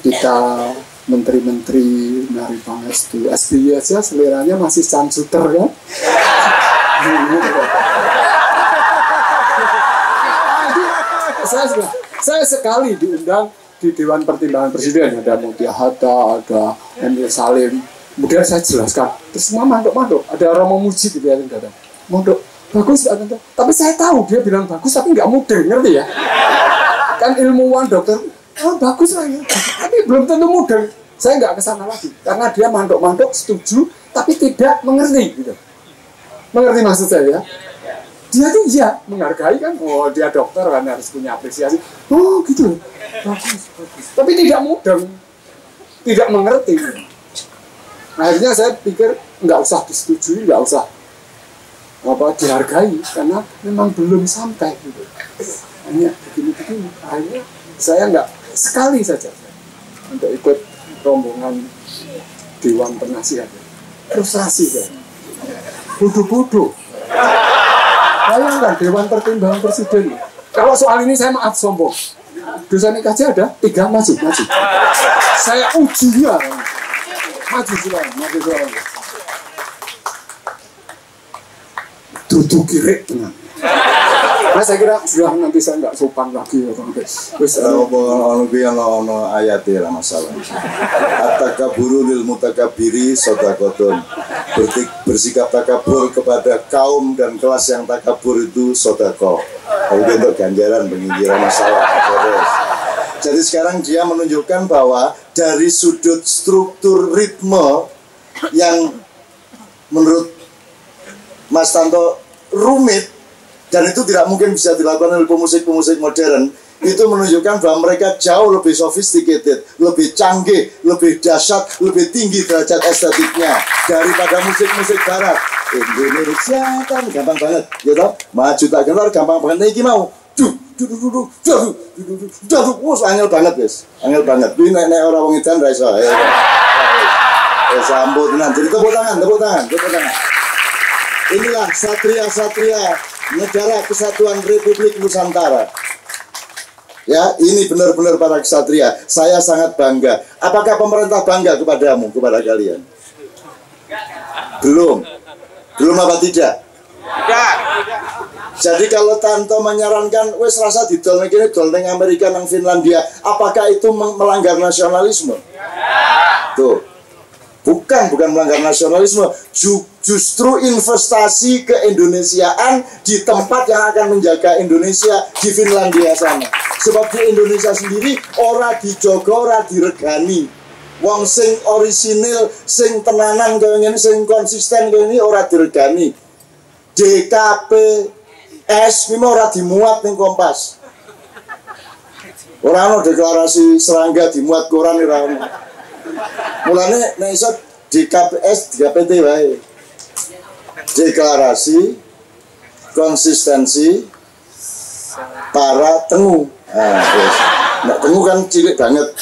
kita, menteri-menteri, Nari Pangestu, SBY aja seleranya masih cancuter kan? Saya sekali diundang di Dewan Pertimbangan Presiden, ada Mutia Hatta, ada Emil Salim. Kemudian saya jelaskan, terus semua manduk-manduk, ada orang memuji gitu ya, manduk. Bagus, tapi saya tahu dia bilang bagus, tapi nggak mudeng, ngerti ya? Kan ilmuwan dokter, bagus lah ya, tapi belum tentu mudeng. Saya nggak kesana lagi, karena dia mandok-mandok setuju, tapi tidak mengerti, gitu. Mengerti maksud saya ya? Dia tuh ya menghargai kan, oh dia dokter kan harus punya apresiasi. Oh gitu, bagus. Tapi tidak mudeng, tidak mengerti. Akhirnya saya pikir nggak usah disetujui, nggak usah dihargai, karena memang belum sampai gitu. Hanya begini-begini. Akhirnya saya nggak sekali saja untuk ikut rombongan Dewan Penasihat. Frustrasi kan. Bodoh-bodoh. Bayangkan Dewan Pertimbangan Presiden. Kalau soal ini saya maaf sombong. Dosen IKJ ada 3 maju. Saya ujinya. Maju silakan. Duduk kiri dengan. Nah saya kira sudah nanti saya nggak sopan lagi ya Bang. Ono ayatnya lah masalah. At-takaburu lil mutakabiri sodaqotun. Bersikap takabur kepada kaum dan kelas yang takabur itu sodaqoh. Itu untuk ganjaran pengingkiran masalah. Jadi sekarang dia menunjukkan bahwa dari sudut struktur ritme yang menurut Mas Tanto rumit dan itu tidak mungkin bisa dilakukan oleh pemusik-pemusik modern, itu menunjukkan bahwa mereka jauh lebih sophisticated, lebih canggih, lebih dahsyat, lebih tinggi derajat estetiknya daripada musik-musik barat. Indonesia kan gampang banget, gitu. Maju tak kenal gampang banget. Niki mau, angel banget guys, angel banget. Ini nek orang wong edan ra iso. Sambut tenan. Jadi tepuk tangan. Inilah satria-satria Negara Kesatuan Republik Nusantara. Ya, ini benar-benar para ksatria. Saya sangat bangga. Apakah pemerintah bangga kepadamu, kepada kalian? Belum apa tidak? Jadi kalau Tanto menyarankan, wes rasa didol ning dol ning Amerika nang Finlandia, apakah itu melanggar nasionalisme? Tuh. Bukan melanggar nasionalisme, justru investasi keindonesiaan di tempat yang akan menjaga Indonesia di Finlandia sana. Sebab di Indonesia sendiri ora dijogo, ora diregani. Wong sing orisinil, sing tenanan kaya ngene, sing konsisten kaya ini ora diregani. DKPS ini ora dimuat ning Kompas. Ora ono deklarasi serangga dimuat koran ora ono. Mulane nek iso DKPS 3PT wae. Deklarasi konsistensi para tengu. Nah, tengu kan cilik banget.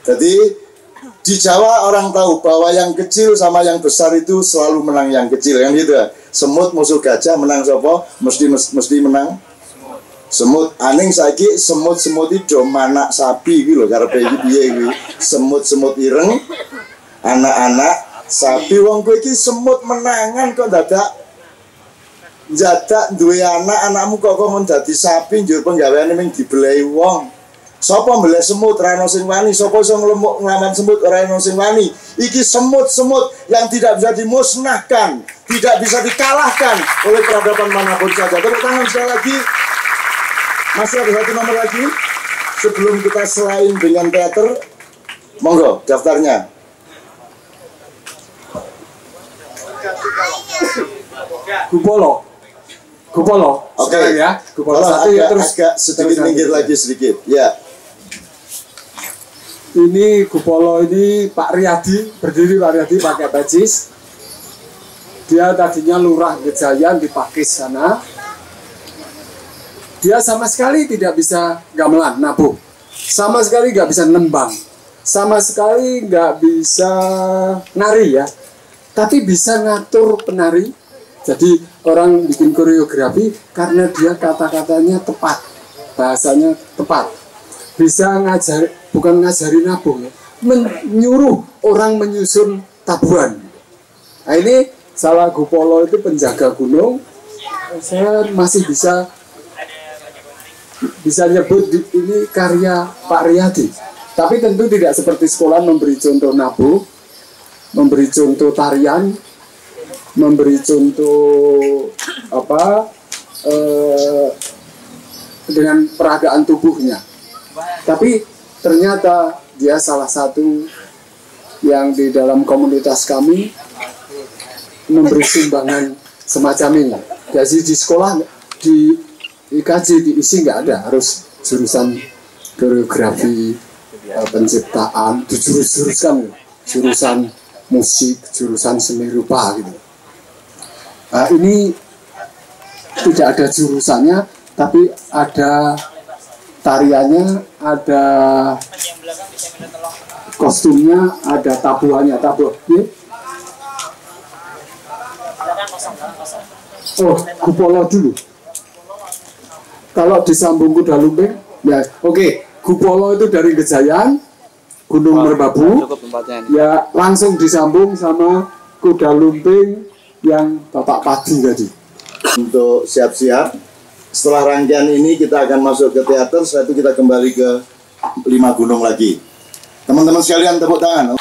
Jadi di Jawa orang tahu bahwa yang kecil sama yang besar itu selalu menang yang kecil, kan gitu. Semut musuh gajah menang sapa? Mesti menang semut. Aning saiki semut itu manak sapi iki lho karepe iki piye iki. Semut ireng anak-anak sapi. Wong kowe iki semut menangan kok dadak duwe anakmu kok kon dadi sapi njur penggaweane ming dibelai wong. Sapa mbeleh semut ora ono sing wani, sapa iso nglawan semut ora ono sing wani. Iki semut-semut yang tidak bisa dimusnahkan, tidak bisa dikalahkan oleh peradaban manapun saja. Tepuk tangan sekali lagi. Masih ada satu nomor lagi sebelum kita selain dengan teater. Monggo daftarnya. Gupolo. Oke ya. Gupolo satu ya, terus agak sedikit minggir lagi sedikit. Ya. Ini Gupolo ini Pak Riyadi, berdiri Pak Riyadi pakai bajis. Dia tadinya lurah Gejayan di Pakis sana. Dia sama sekali tidak bisa gamelan, nabuh. Sama sekali nggak bisa nembang. Sama sekali nggak bisa nari ya. Tapi bisa ngatur penari. Jadi orang bikin koreografi karena dia kata-katanya tepat. Bahasanya tepat. Bisa bukan ngajari nabuh ya. Menyuruh orang menyusun tabuhan. Nah ini salah Gupolo itu penjaga gunung. Saya masih bisa nyebut ini karya Pak Riyadi. Tapi tentu tidak seperti sekolah memberi contoh nabuh, memberi contoh tarian, memberi contoh dengan peragaan tubuhnya. Tapi ternyata dia salah satu yang di dalam komunitas kami memberi sumbangan semacam ini. Jadi di sekolah di IKJ diisi nggak ada, harus jurusan koreografi, penciptaan, dijurus-juruskan, jurusan musik, jurusan seni rupa gitu. Nah, ini tidak ada jurusannya, tapi ada tariannya, ada kostumnya, ada tabuhannya, ya? Oh, Gupolo dulu. Kalau disambung Kuda Lumping, ya oke. Gupolo itu dari Gejayan, Gunung Merbabu, ya langsung disambung sama Kuda Lumping yang Bapak Padi tadi. Untuk siap-siap, setelah rangkaian ini kita akan masuk ke teater, setelah itu kita kembali ke 5 gunung lagi. Teman-teman sekalian tepuk tangan.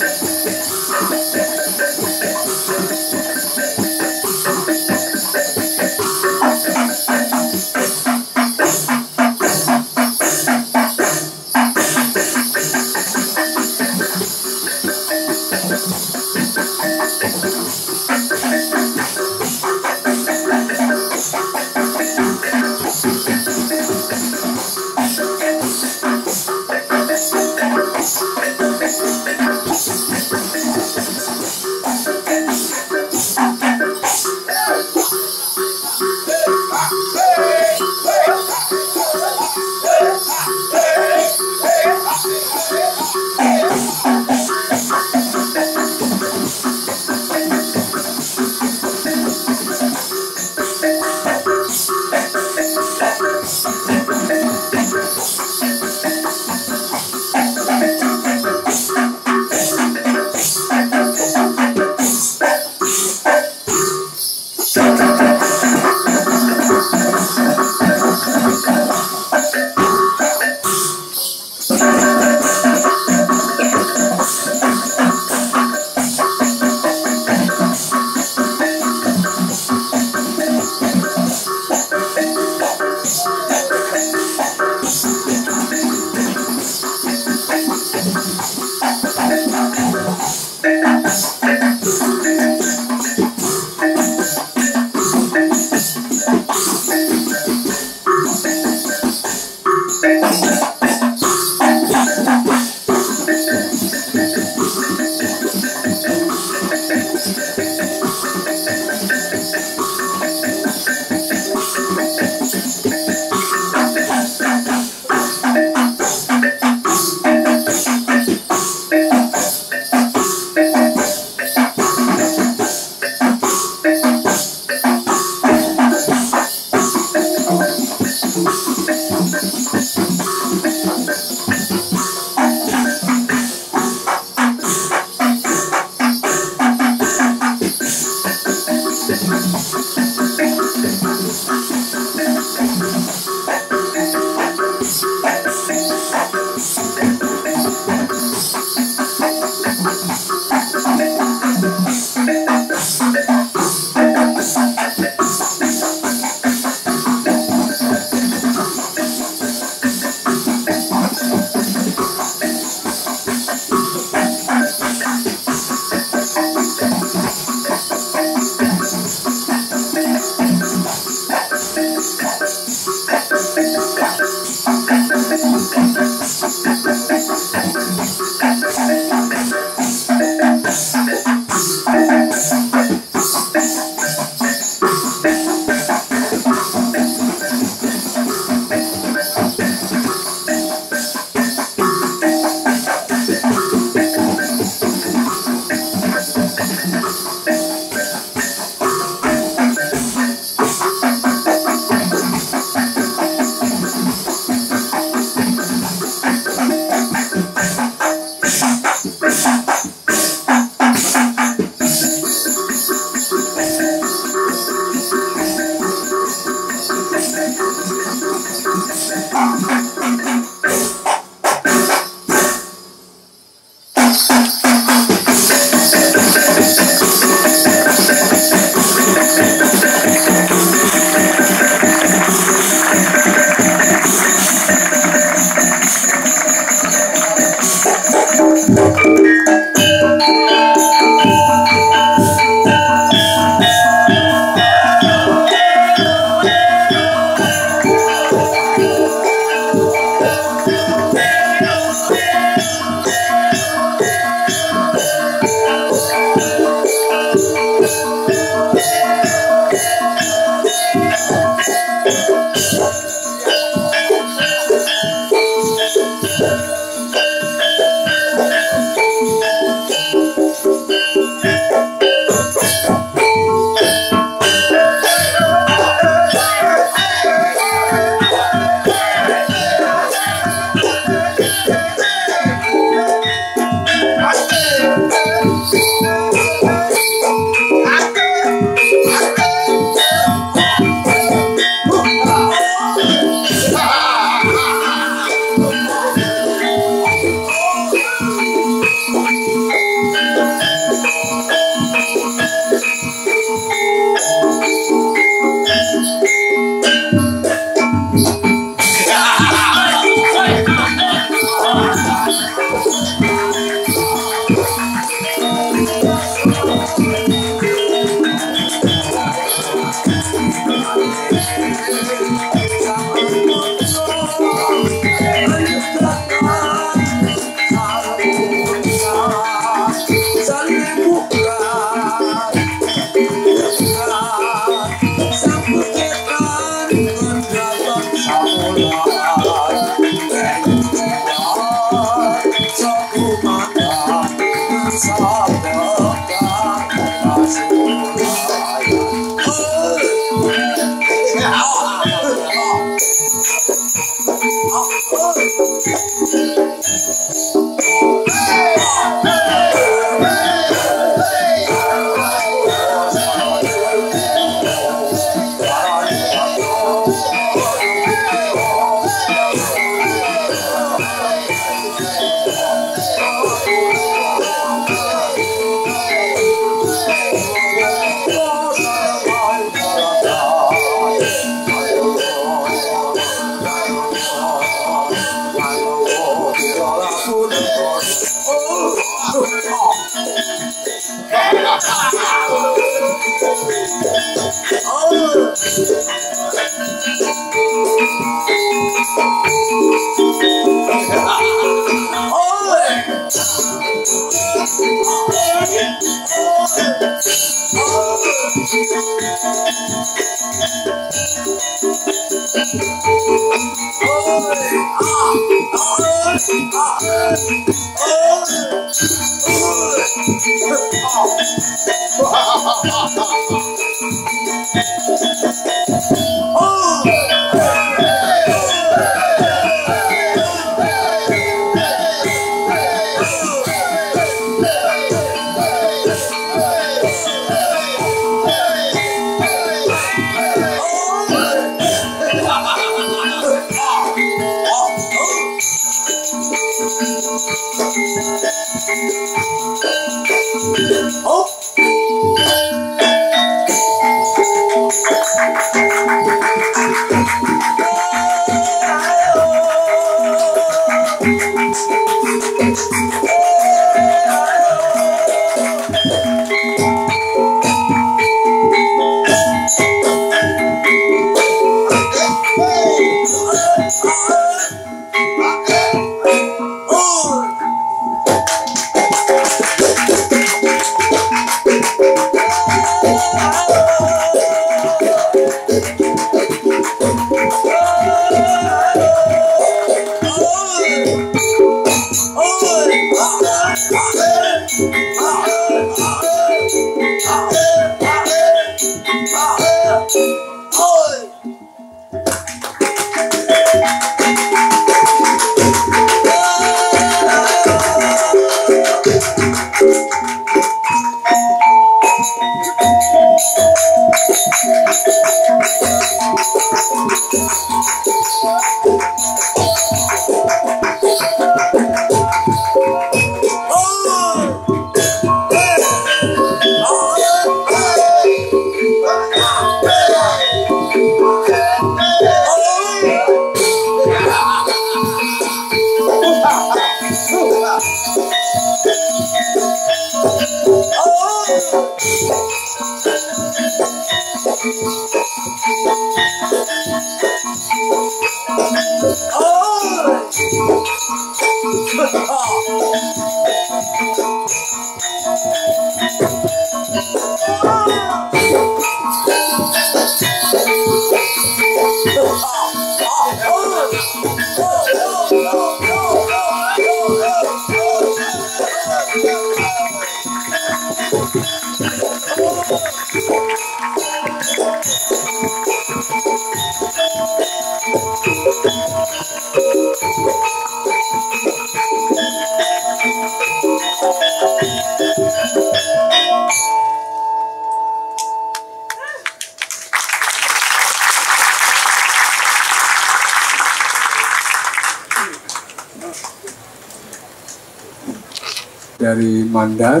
Dari Mandar,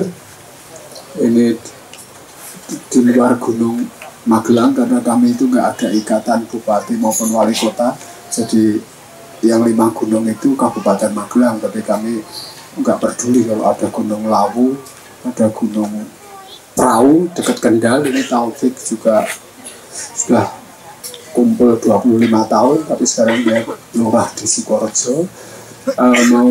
ini di luar Gunung Magelang, karena kami itu nggak ada ikatan bupati maupun wali kota, jadi yang 5 gunung itu Kabupaten Magelang, tapi kami nggak peduli kalau ada Gunung Lawu, ada Gunung Prau dekat Kendal. Ini Taufik juga sudah kumpul 25 tahun, tapi sekarang dia lurah di Sikorejo, mau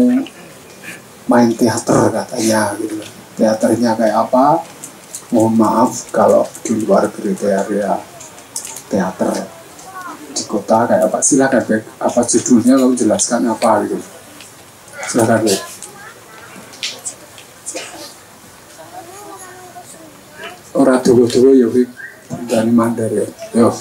main teater katanya gitu. Teaternya kayak apa? Mohon maaf kalau di luar kriteria teater di kota kayak apa. Silakan Bek, apa judulnya, lalu jelaskan apa gitu. Silakan Bek. Ora dulu ya Bek, dari Mandar ya. Yo.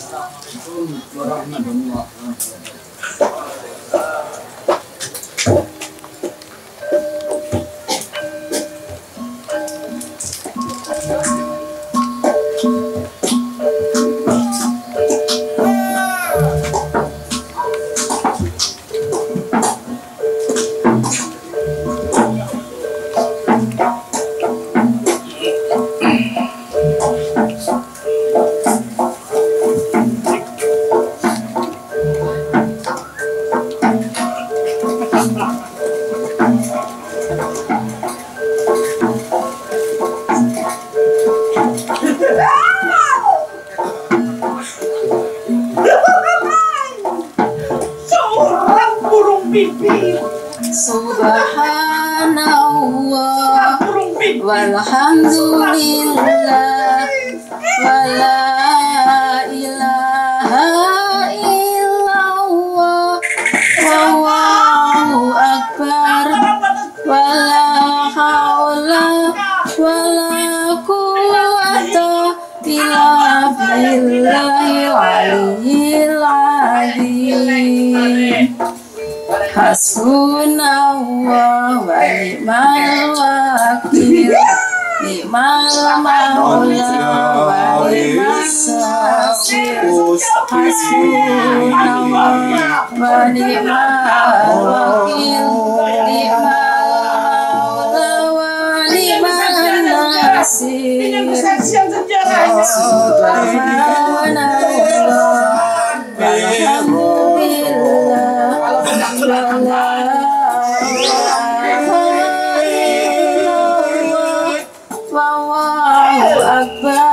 Subhanallah walhamdulillah wala ilaha illallah wallahu akbar wala haula wala quwwata illa billahil aliyyil azim. Hasbunallah wa ni'mal wakil, ni'mal maula wa ni'mal nasir. Hasbunallah wa ni'mal wakil, ni'mal maula wa ni'mal nasir. Subhanallah Allahu Akbar.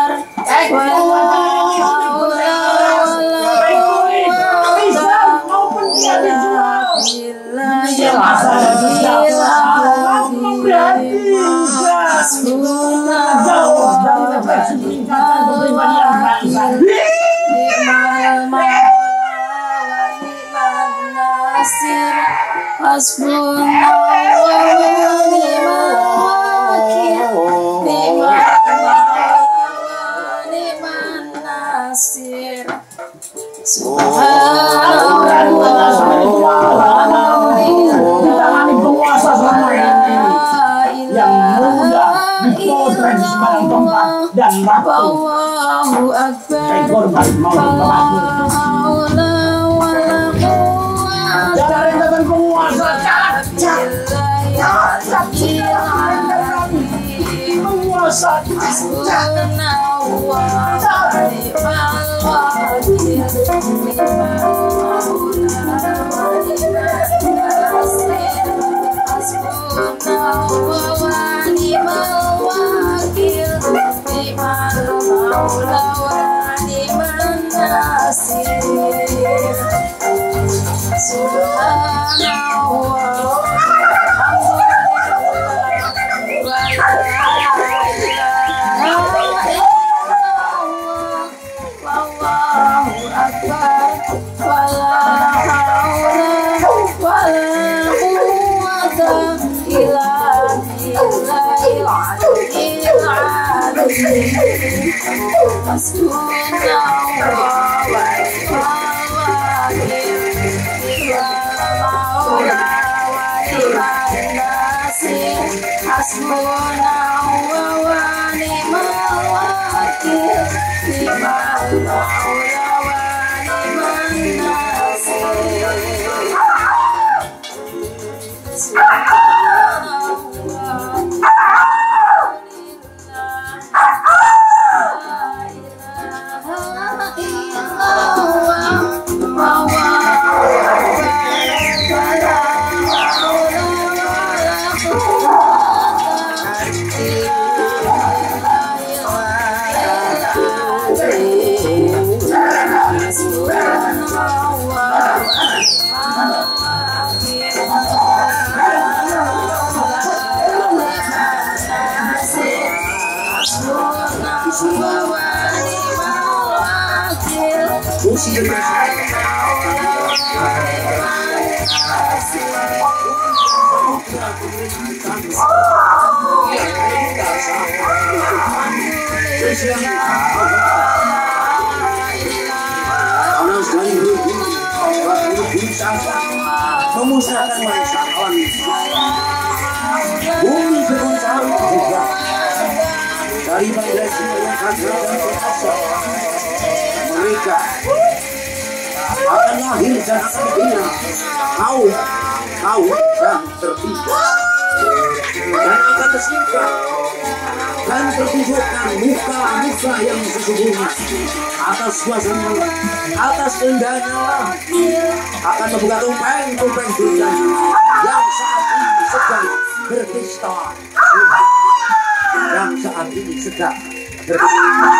Memusnahkan manusia alam bumi berguncang juga dari Bangladesh yang kasar dan perkasa. Mereka akan lahir dan akan bina kaum dan tertinggal dan akan tersingkap dan pertunjukkan muka-muka yang sesungguhnya atas suasana, atas indahnya akan membuka topeng-topeng dunia yang saat ini sedang berpesta, yang saat ini sedang berpesta.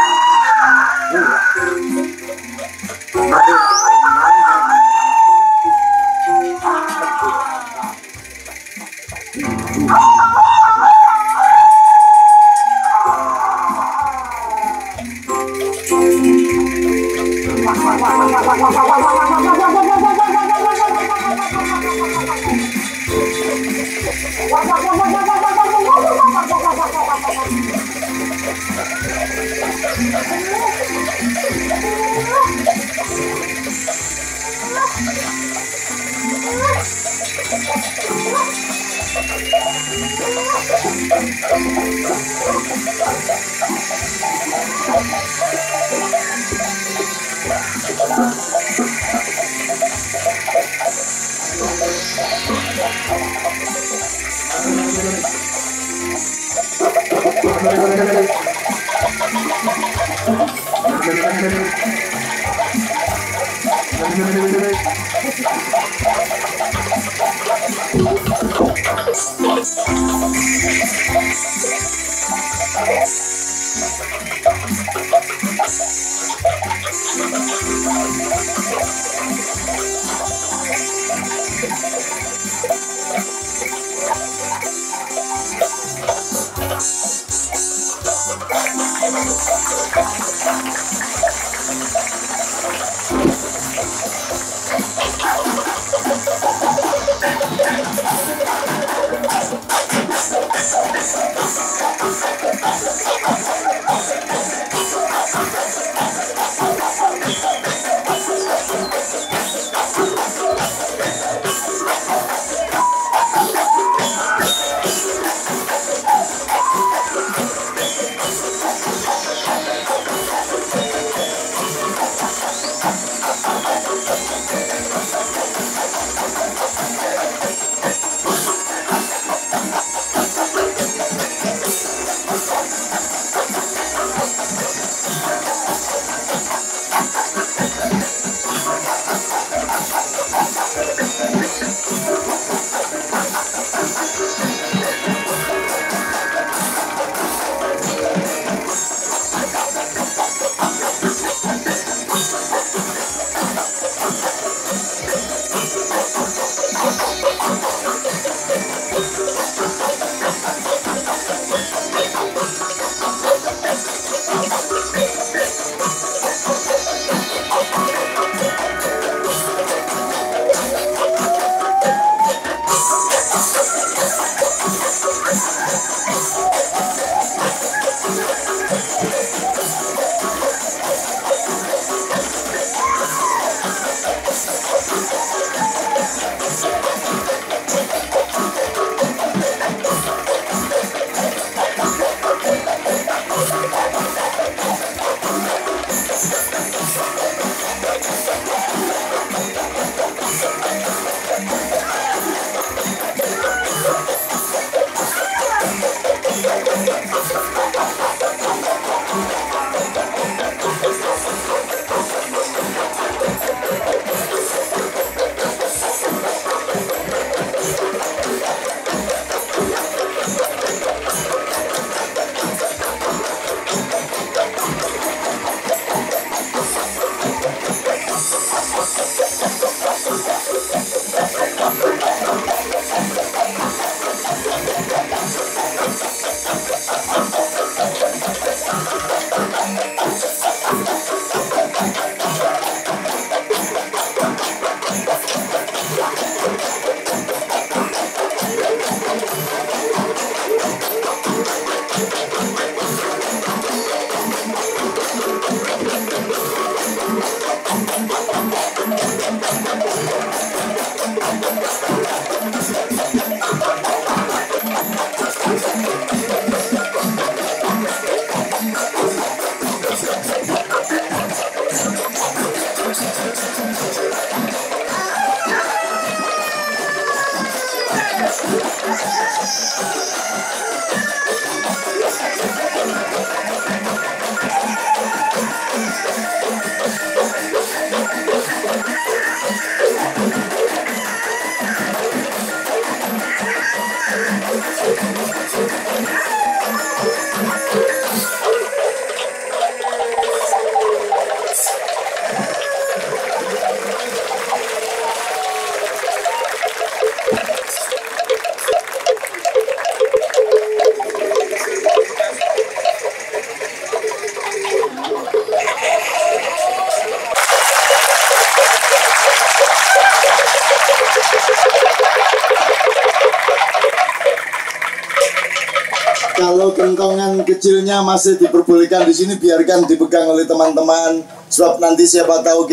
Kalau kentongan kecilnya masih diperbolehkan di sini, biarkan dipegang oleh teman-teman. Sebab nanti siapa tahu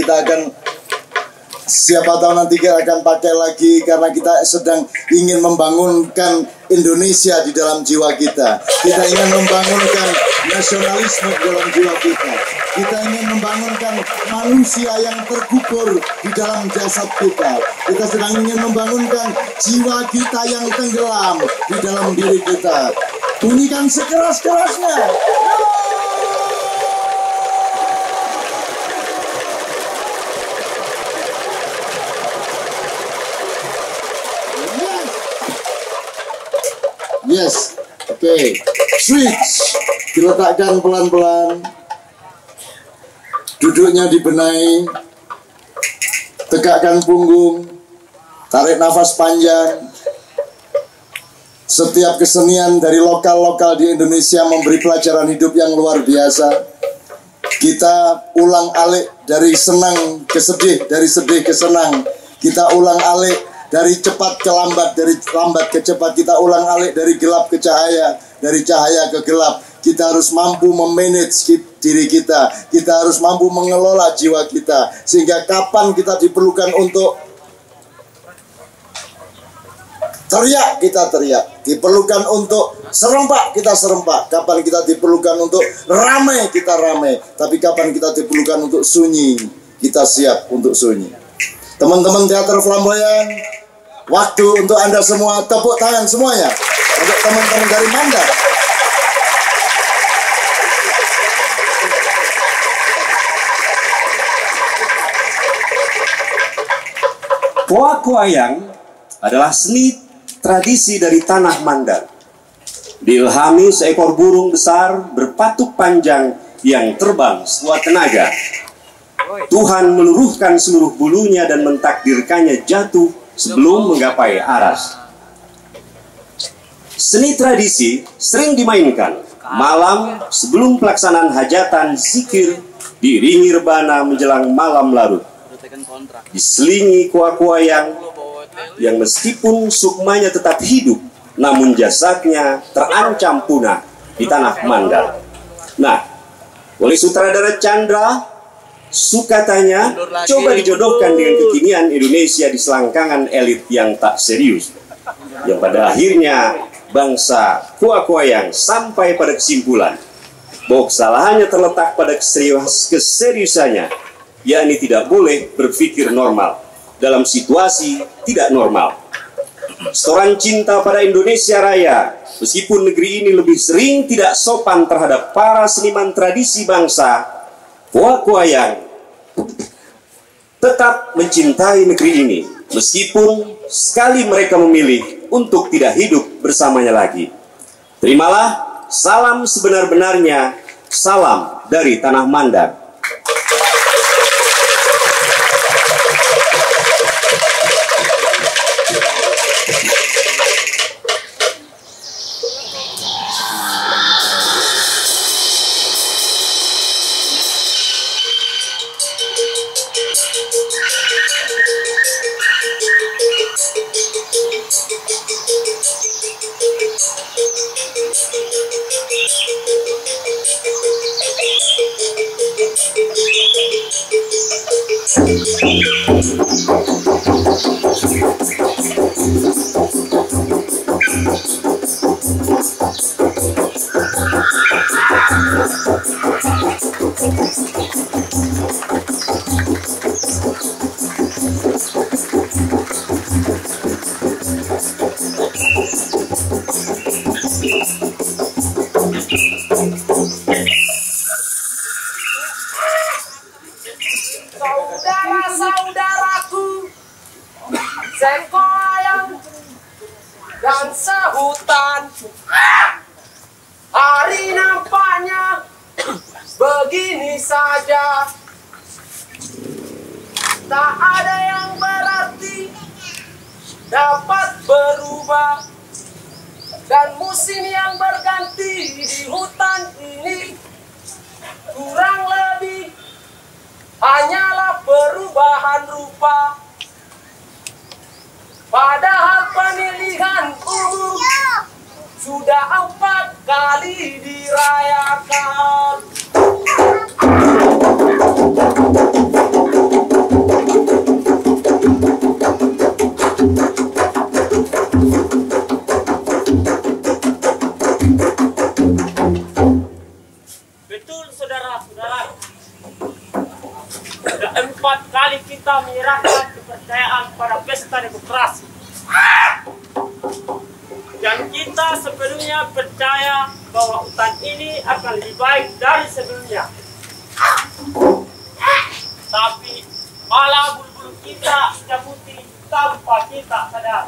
nanti kita akan pakai lagi, karena kita sedang ingin membangunkan Indonesia di dalam jiwa kita. Kita ingin membangunkan nasionalisme di dalam jiwa kita. Kita ingin membangunkan manusia yang terkubur di dalam jasad kita. Kita sedang ingin membangunkan jiwa kita yang tenggelam di dalam diri kita. Bunyikan sekeras-kerasnya. Tes. Oke. Switch. Diletakkan pelan-pelan. Duduknya dibenahi. Tegakkan punggung. Tarik nafas panjang. Setiap kesenian dari lokal-lokal di Indonesia memberi pelajaran hidup yang luar biasa. Kita ulang alik dari senang ke sedih, dari sedih ke senang. Kita ulang alik dari cepat ke lambat, dari lambat ke cepat. Kita ulang alik dari gelap ke cahaya, dari cahaya ke gelap. Kita harus mampu memanage diri kita. Kita harus mampu mengelola jiwa kita. Sehingga kapan kita diperlukan untuk teriak, kita teriak. Diperlukan untuk serempak, kita serempak. Kapan kita diperlukan untuk ramai, kita ramai. Tapi kapan kita diperlukan untuk sunyi, kita siap untuk sunyi. Teman-teman teater flamboyan, waktu untuk Anda semua. Tepuk tangan semuanya untuk teman-teman dari Mandar. Poak wayang adalah seni tradisi dari tanah Mandar. Diilhami seekor burung besar berpatuk panjang yang terbang sekuat tenaga. Tuhan meluruhkan seluruh bulunya dan mentakdirkannya jatuh sebelum menggapai aras. Seni tradisi sering dimainkan malam sebelum pelaksanaan hajatan zikir, diiringi rebana menjelang malam larut. Diselingi kuak wayang yang meskipun sukmanya tetap hidup, namun jasadnya terancam punah di tanah Mandar. Nah, oleh sutradara Chandra, sukatanya coba dijodohkan dengan kekinian Indonesia di selangkangan elit yang tak serius. Yang pada akhirnya bangsa kuak wayang sampai pada kesimpulan bahwa kesalahannya terletak pada keseriusannya, yakni tidak boleh berpikir normal dalam situasi tidak normal. Setoran cinta pada Indonesia Raya, meskipun negeri ini lebih sering tidak sopan terhadap para seniman tradisi bangsa, poak wayang tetap mencintai negeri ini, meskipun sekali mereka memilih untuk tidak hidup bersamanya lagi. Terimalah salam sebenar-benarnya, salam dari tanah Mandar. Saudara-saudaraku, sengkoayang dan sehutan, hari nampaknya begini saja. Tak ada yang berarti dapat berubah, dan musim yang berganti di hutan ini kurang lebih hanyalah perubahan rupa. Padahal pemilihan umum sudah 4 kali dirayakan. Betul saudara-saudara, sudah 4 kali kita menyerahkan kepercayaan pada pesta demokrasi. Dan kita sepenuhnya percaya bahwa hutan ini akan lebih baik dari sebelumnya. Tapi malah bulu-bulu kita sudah putih tanpa kita sadar.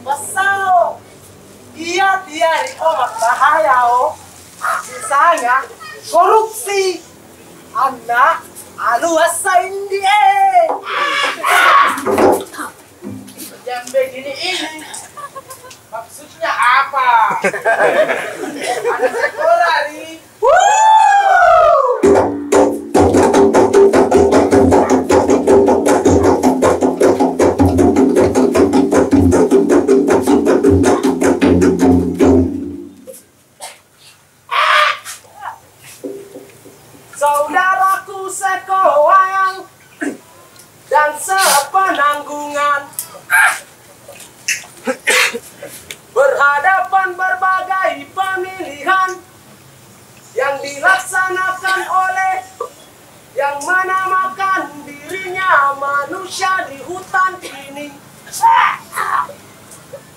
Pasal iya dia di omak bahaya misalnya korupsi anak anu asain dia jam begini ini maksudnya apa? Ada sekolah nih. Saudaraku sekoyang dan sepenanggungan berhadapan berbagai pemilihan yang dilaksanakan oleh yang menamakan dirinya manusia di hutan ini.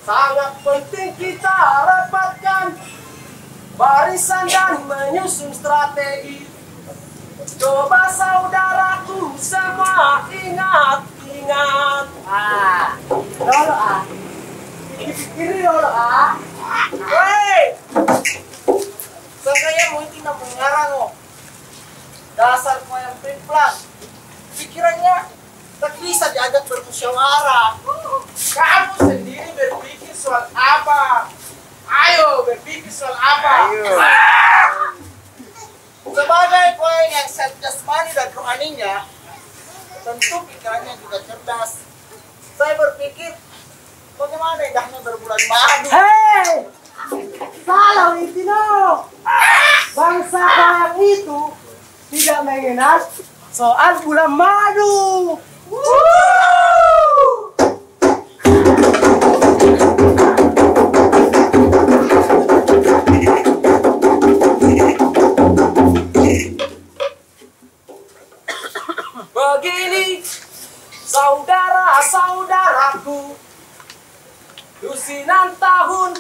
Sangat penting kita rapatkan barisan dan menyusun strategi. Coba saudaraku semua ingat-ingat. Dulu pikir dulu Woi, saya mau tidak mengarang dasar kau yang plan. Pikirannya tak bisa diajak bermusyawarah. Kamu sendiri berpikir soal apa? Ayo berpikir soal apa? Sebagai poin yang sehat jasmani dan rohaninya, tentu pikirannya juga cerdas. Saya berpikir, bagaimana indahnya berbulan madu. Hei, salah itu no. Bangsa yang itu tidak mengenal soal bulan madu. Begini, saudara-saudaraku, lusinan tahun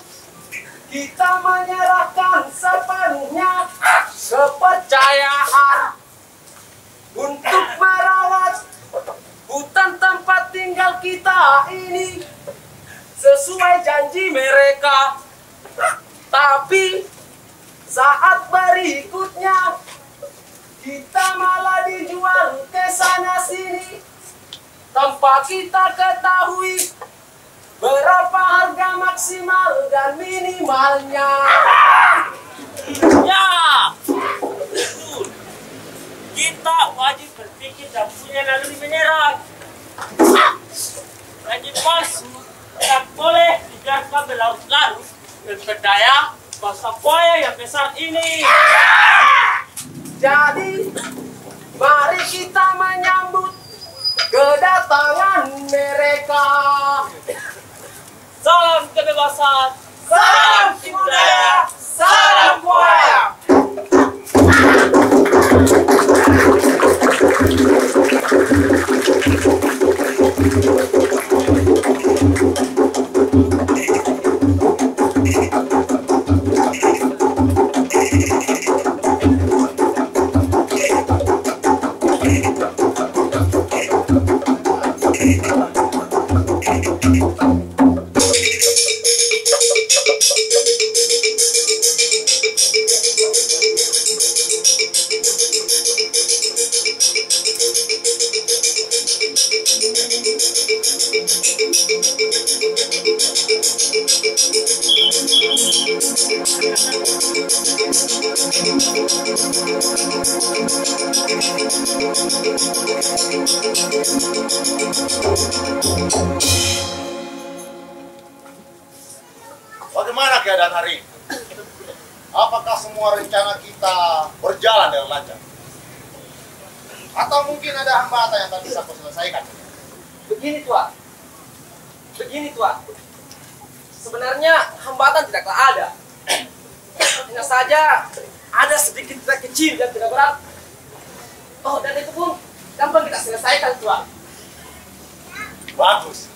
kita menyerahkan sepenuhnya kepercayaan untuk merawat hutan tempat tinggal kita ini sesuai janji mereka. Tapi saat berikutnya kita malah dijual ke sana sini tanpa kita ketahui berapa harga maksimal dan minimalnya. Ya, betul. Kita wajib berpikir dan punya naluri menyerang. Wajib bos, tak boleh dibiarkan berlarut-larut berdaya bangsa buaya yang besar ini. Jadi, mari kita menyambut kedatangan mereka. Salam kebebasan, Salam budaya, salam buaya. Bagaimana keadaan hari ini? Apakah semua rencana kita berjalan dengan lancar? Atau mungkin ada hambatan yang tak bisa kau selesaikan? Begini Tuan. Sebenarnya hambatan tidaklah ada. Hanya saja ada sedikit trek kecil dan tidak berat. Oh, dan itu pun gampang kita selesaikan Tuan. Bagus.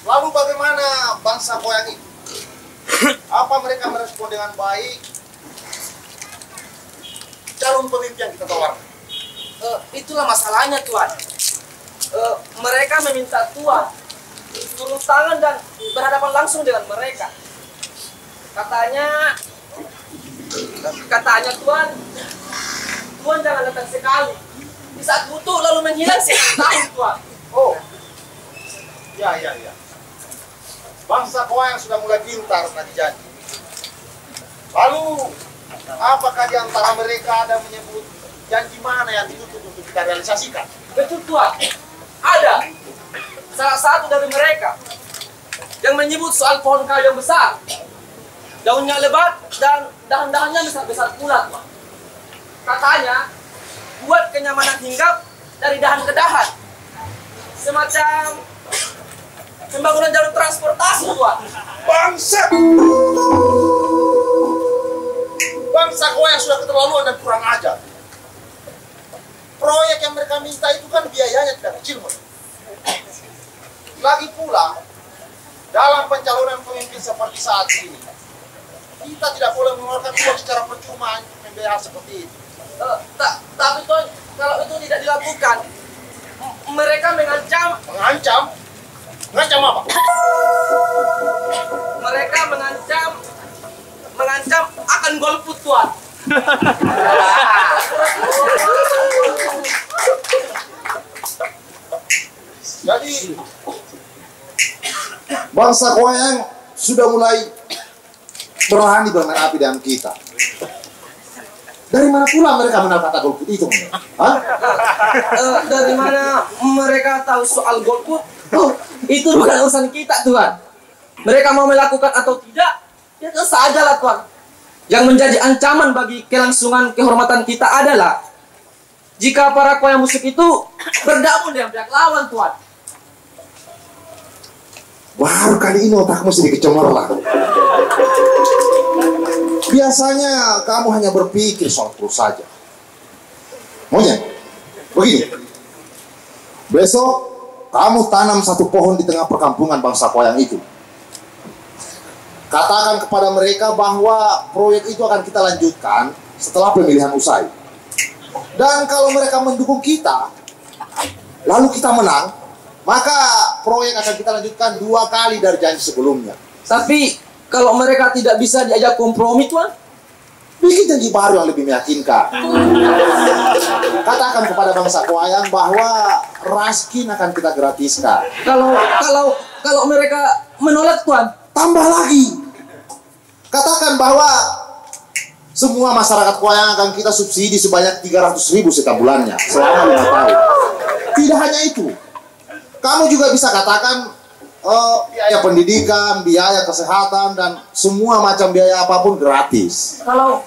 Lalu bagaimana bangsa koyak itu? Apa mereka merespon dengan baik calon pemimpin yang kita tawarkan? Itulah masalahnya Tuan. Mereka meminta Tuan turun tangan dan berhadapan langsung dengan mereka. Katanya Tuan jangan datang sekali. Di saat butuh lalu menghilang tahun Tuan. Oh, ya. Bangsa Koa yang sudah mulai pintar tadi janji. Lalu, apakah di antara mereka ada menyebut janji mana yang ditutup untuk kita realisasikan? Betul Tuan. Ada salah satu dari mereka yang menyebut soal pohon kayu yang besar. Daunnya lebat dan dahan-dahannya besar-besar pula Tuan. Katanya buat kenyamanan hinggap dari dahan ke dahan. Semacam pembangunan jalur transportasi Tuan. Bangsa Koa yang sudah keterlaluan dan kurang ajar. Proyek yang mereka minta itu kan biayanya tidak kecil. Lagi pula, dalam pencalonan pemimpin seperti saat ini, kita tidak boleh mengeluarkan uang secara percuma untuk membayar seperti itu. Tapi Tuan, kalau itu tidak dilakukan, mereka mengancam. Mengancam apa? Mereka mengancam akan golput Tuan. Jadi bangsa Koa yang sudah mulai berani bermain api dengan kita. Dari mana pula mereka mengenal kata golput itu? Dari mana mereka tahu soal golput? Itu bukan urusan kita Tuan. Mereka mau melakukan atau tidak, itu sajalah Tuan. Yang menjadi ancaman bagi kelangsungan kehormatan kita adalah jika para Koa yang musyrik itu bergabung dengan pihak lawan Tuan. Baru kali ini otakmu sedikit cemerlang. Biasanya kamu hanya berpikir soal perut saja. Maunya begini. Besok kamu tanam satu pohon di tengah perkampungan bangsa Koa yang itu. Katakan kepada mereka bahwa proyek itu akan kita lanjutkan setelah pemilihan usai. Dan kalau mereka mendukung kita, lalu kita menang, maka proyek akan kita lanjutkan 2 kali dari janji sebelumnya. Tapi kalau mereka tidak bisa diajak kompromi Tuan, bikin janji baru yang lebih meyakinkan. Katakan kepada bangsa Koa yang bahwa raskin akan kita gratiskan. Kalau mereka menolak Tuan, tambah lagi. Katakan bahwa semua masyarakat Koa yang akan kita subsidi sebanyak 300.000 setiap bulannya selama 5 tahun. Tidak hanya itu, kamu juga bisa katakan biaya pendidikan, biaya kesehatan, dan semua macam biaya apapun gratis.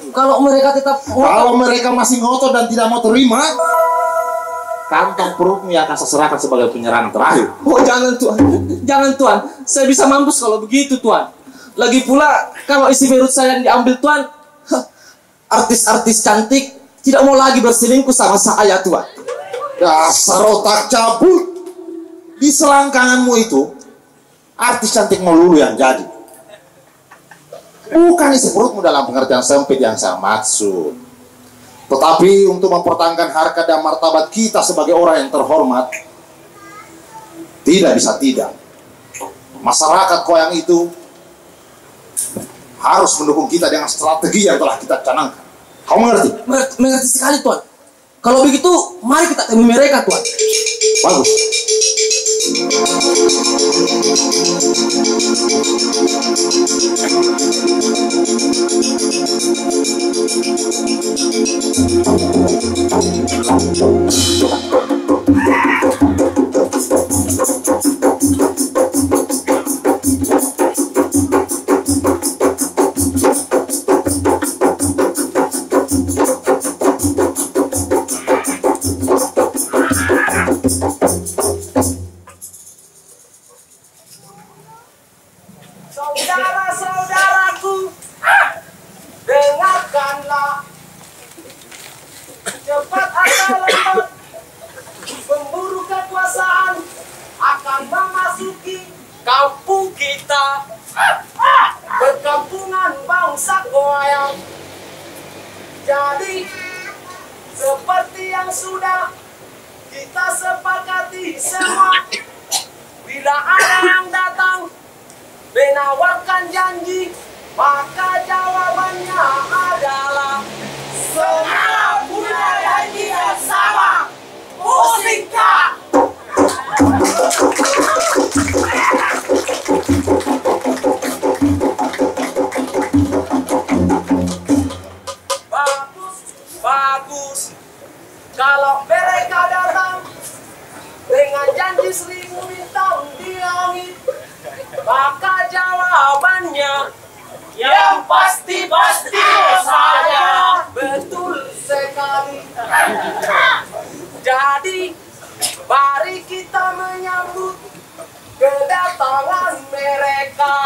Kalau mereka tetap kalau mereka masih ngotot dan tidak mau terima, kantong perutmu yang akan saya serahkan sebagai penyerangan terakhir. Oh jangan Tuan, saya bisa mampus kalau begitu Tuan. Lagi pula kalau isi perut saya yang diambil Tuan, artis-artis cantik tidak mau lagi berselingkuh sama saya Tuan. Dasar otak cabut. Di selangkanganmu itu artis cantik melulu yang jadi. Bukan isi perutmu dalam pengertian sempit yang saya maksud, tetapi untuk mempertahankan harkat dan martabat kita sebagai orang yang terhormat. Tidak bisa tidak, masyarakat Koa yang itu harus mendukung kita dengan strategi yang telah kita canangkan. Kamu mengerti? Mengerti sekali Tuan. Kalau begitu, mari kita temui mereka Tuan. Bagus. Saudara-saudaraku, dengarkanlah. Cepat atau lambat, pemburu kekuasaan akan memasuki kampung kita, perkampungan bangsa Koa. Jadi, seperti yang sudah kita sepakati semua, bila ada yang datang janji, maka jawabannya adalah semua punya janji yang sama. Musika. Bagus. Kalau mereka datang dengan janji 1000 bintang di langit, maka jawabannya yang pasti saja. Betul sekali. Jadi mari kita menyambut kedatangan mereka.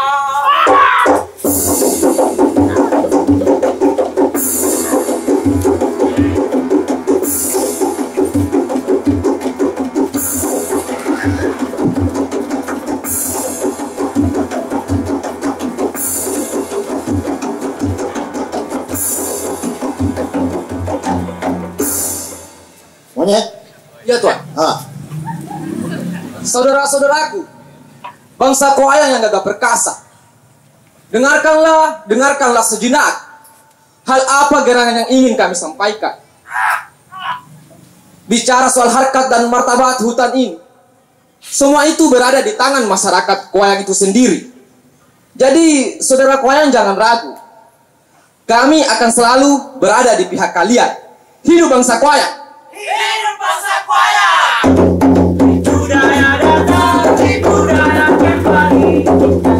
Monyet? Ya Tuan. Saudara-saudaraku, bangsa Kuayang yang gagah perkasa, dengarkanlah sejenak hal apa gerangan yang ingin kami sampaikan. Bicara soal harkat dan martabat hutan ini, semua itu berada di tangan masyarakat Kuayang itu sendiri. Jadi saudara Kuayang jangan ragu, kami akan selalu berada di pihak kalian. Hidup bangsa Kuayang! Hidup bangsa Kuayang! Budaya datang, budaya kembali.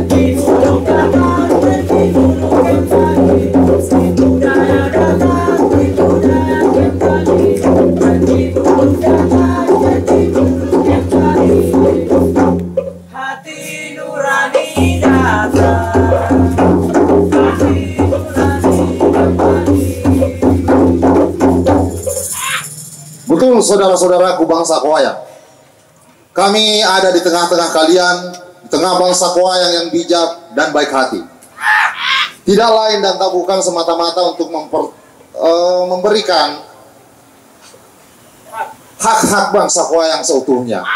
Di gunung datang, di gunung kembali. Budaya datang, budaya kembali. Di gunung datang, di gunung kembali. Hati nurani datang. Hati nurani kembali. Betul saudara-saudaraku bangsa Kuayang. Kami ada di tengah-tengah kalian, di tengah bangsa Kuayang yang bijak dan baik hati. Tidak lain dan tak bukan semata-mata untuk memberikan hak-hak bangsa Kuayang seutuhnya.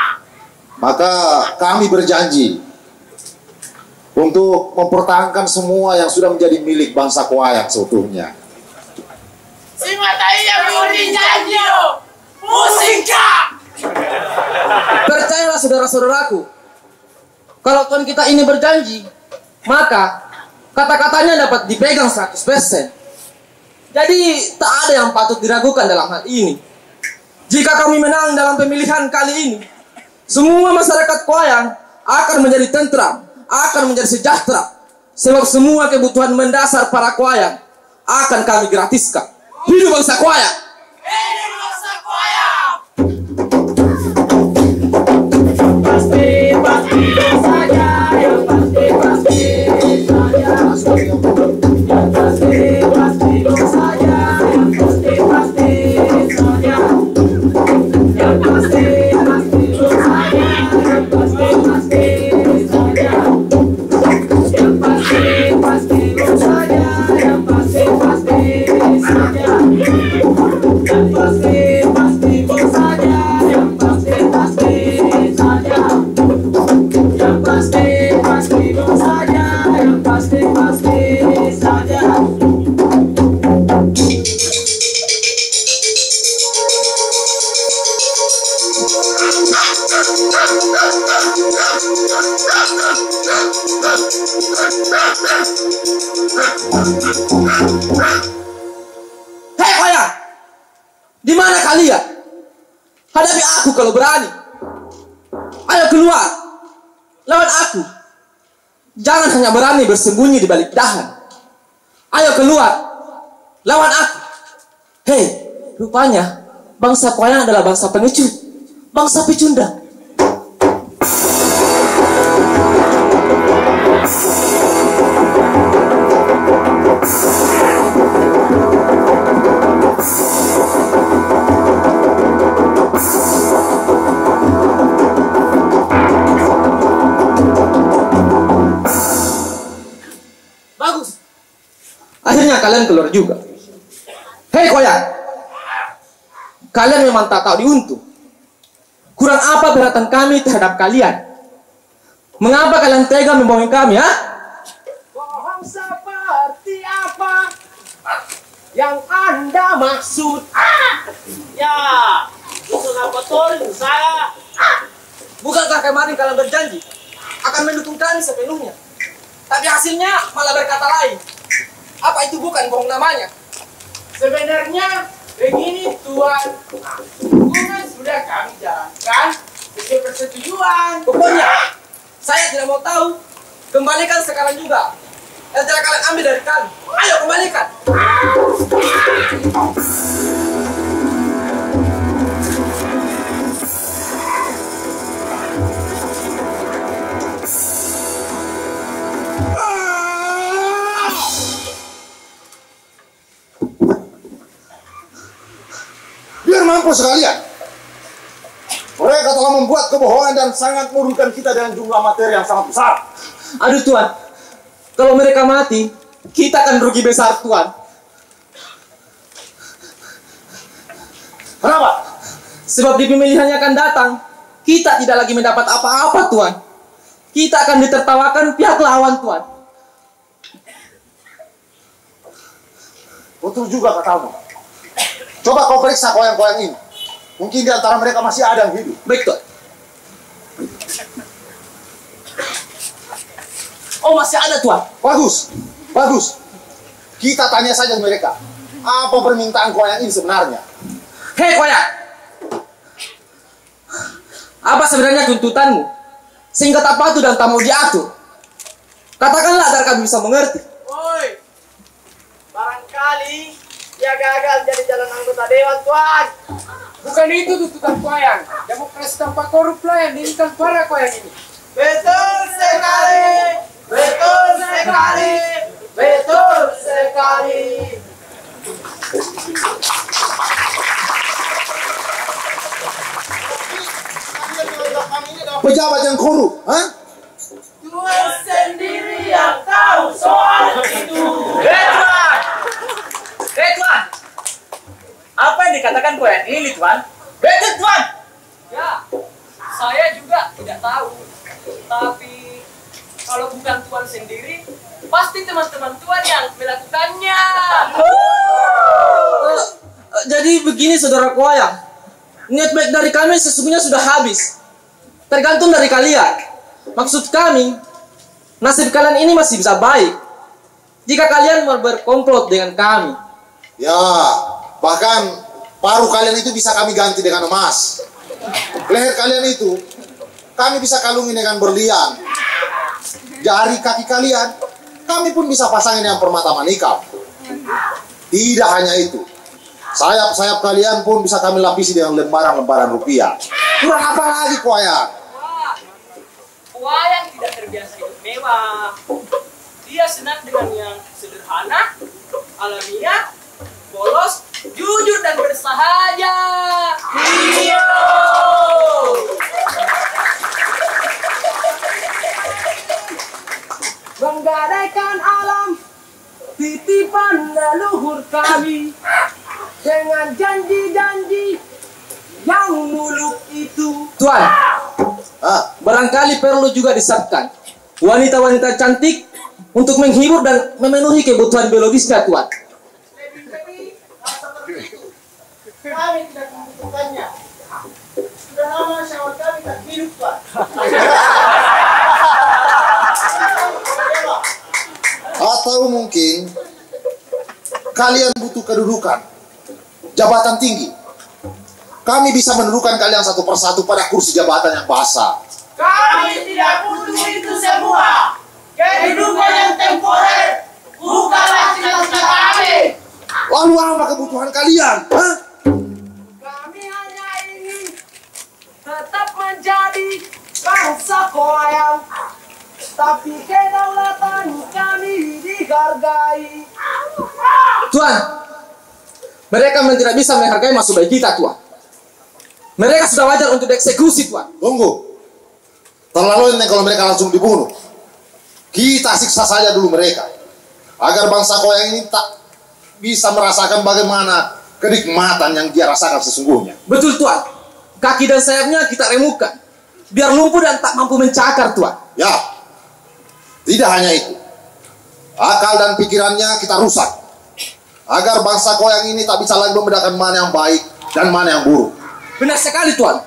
Maka kami berjanji untuk mempertahankan semua yang sudah menjadi milik bangsa Kuayang seutuhnya. Si Matai yang beri janji, Musika. Percayalah saudara-saudaraku, kalau Tuan kita ini berjanji, maka kata-katanya dapat dipegang 100%. Jadi tak ada yang patut diragukan dalam hal ini. Jika kami menang dalam pemilihan kali ini, semua masyarakat Kuayang akan menjadi tentram, akan menjadi sejahtera. Sebab semua kebutuhan mendasar para Kuayang akan kami gratiskan. Hidup bangsa Kuayang! Hidup bangsa Kuayang! Pasti saja, yang pasti saja. Yang pasti saja, yang pasti saja. Yang pasti saja, yang pasti saja. Yang pasti saja, yang pasti saja. Yang pasti saja, yang pasti saja. Yang pasti saja, yang pasti saja. Hei Kuayang, di mana kalian? Hadapi aku kalau berani. Ayo keluar, lawan aku. Jangan hanya berani bersembunyi di balik dahan. Ayo keluar, lawan aku. Hei, rupanya bangsa Kuayang adalah bangsa pengecut, bangsa pecundang. Bagus. Akhirnya kalian keluar juga. Hei Kuayang, kalian memang tak tahu diuntung. Kurang apa perhatian kami terhadap kalian? Mengapa kalian tega membohongi kami, ha? yang Anda maksud? Ya, itu betul saya. Bukankah kemarin kalian berjanji akan mendukung kami sepenuhnya? Tapi hasilnya malah berkata lain. Apa itu bukan bohong namanya? Sebenarnya begini Tuan, hubungan sudah kami jalankan dengan persetujuan. Pokoknya saya tidak mau tahu. Kembalikan sekarang juga. Yang telah kalian ambil dari kami. Ayo kembalikan. Biar mampus sekalian. Mereka telah membuat kebohongan dan sangat merugikan kita dengan jumlah materi yang sangat besar. Aduh Tuan, kalau mereka mati, kita akan rugi besar Tuan. Kenapa? Sebab di pemilihan yang akan datang, kita tidak lagi mendapat apa-apa Tuan. Kita akan ditertawakan pihak lawan Tuan. Betul juga katamu. Coba kau periksa koyang-koyang ini. Mungkin di antara mereka masih ada yang hidup. Baik Tuan. Oh masih ada Tuan. Bagus, bagus. Kita tanya saja mereka. Apa permintaan koyang ini sebenarnya? Hei koyang, apa sebenarnya tuntutanmu? Sehingga tak patuh dan tak mau diatur. Katakanlah agar kami bisa mengerti. Woi, barangkali dia gagal jadi calon anggota dewan Tuan. Bukan itu tuntutan koyang. Demokrasi tanpa korup lah yang diinginkan para koyang ini. Betul sekali, betul sekali, betul sekali. Pejabat yang korup, hah? Tuan sendiri yang tahu soal itu. Tuan! Tuan! Apa yang dikatakan koyang ini Tuan? Betul Tuan! Ya, saya juga tidak tahu. Tapi kalau bukan Tuan sendiri, pasti teman-teman Tuan yang melakukannya. Jadi begini saudara koyang, niat baik dari kami sesungguhnya sudah habis. Tergantung dari kalian. Maksud kami, nasib kalian ini masih bisa baik jika kalian mau berkomplot dengan kami. Ya, bahkan paruh kalian itu bisa kami ganti dengan emas. Leher kalian itu kami bisa kalungin dengan berlian. Jari kaki kalian kami pun bisa pasangin dengan permata manikam. Tidak hanya itu, sayap-sayap kalian pun bisa kami lapisi dengan lembaran-lembaran rupiah. Kurang apa lagi koyang? Wayang tidak terbiasa hidup mewah. Dia senang dengan yang sederhana, alamiah, polos, jujur dan bersahaja. Iya. Menggadaikan alam, titipan leluhur kami, dengan janji-janji yang muluk itu. Tuan, barangkali perlu juga disiapkan wanita-wanita cantik untuk menghibur dan memenuhi kebutuhan biologisnya Tuan. Kami tidak membutuhkannya. Sudah lama syahwat kami tak hidup Tuan. Atau mungkin kalian butuh kedudukan, jabatan tinggi. Kami bisa mendudukan kalian satu persatu pada kursi jabatan yang basah. Kami tidak butuh itu semua. Kehidupan yang temporer bukanlah cita-cita kami. Lalu apa kebutuhan kalian? Hah? Kami hanya ingin tetap menjadi bangsa koyang, tapi kedaulatan kami dihargai. Tuan, mereka tidak bisa menghargai maksud baik kita Tuan. Mereka sudah wajar untuk dieksekusi Tuan. Tunggu. Terlalu ini kalau mereka langsung dibunuh. Kita siksa saja dulu mereka, agar bangsa koyang ini tak bisa merasakan bagaimana kenikmatan yang dia rasakan sesungguhnya. Betul Tuan. Kaki dan sayapnya kita remukkan, biar lumpuh dan tak mampu mencakar Tuan. Ya, tidak hanya itu, akal dan pikirannya kita rusak. agar bangsa koyang ini tak bisa lagi membedakan mana yang baik dan mana yang buruk. Benar sekali, Tuan.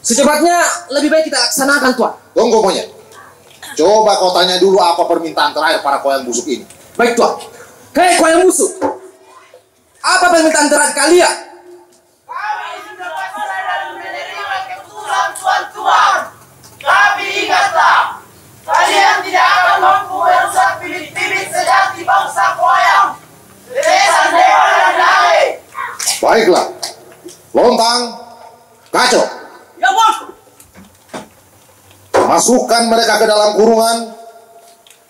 Secepatnya lebih baik kita laksanakan, Tuan. Tunggu, monyet. Coba kau tanya dulu apa permintaan terakhir para koyang busuk ini. Baik, Tuan. Hei, koyang busuk. Apa permintaan terakhir kalian? Kami sudah pasrah dan menerima keputusan tuan-tuan. Tapi ingatlah, kalian tidak akan mampu merusak bibit-bibit sejati bangsa koyang. Desa Dewa dan Dale. Baiklah. Lontang, Kacau. Ya, Bos. Masukkan mereka ke dalam kurungan,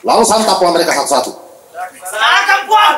lalu santaplah mereka satu-satu. Laksanakan, Tuan.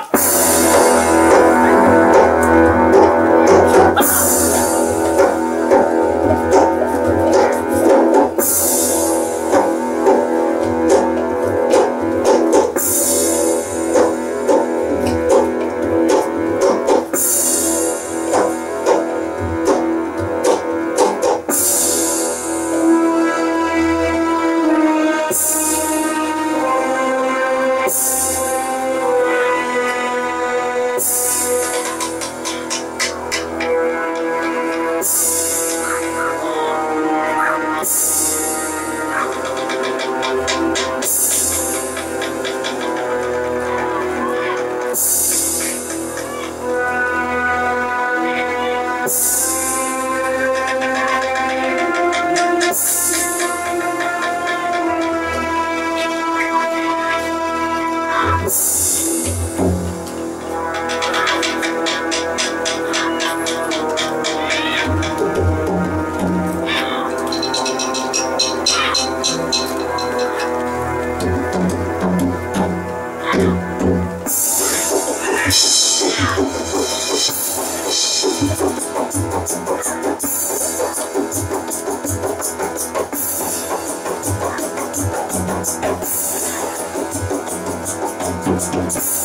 Thank you.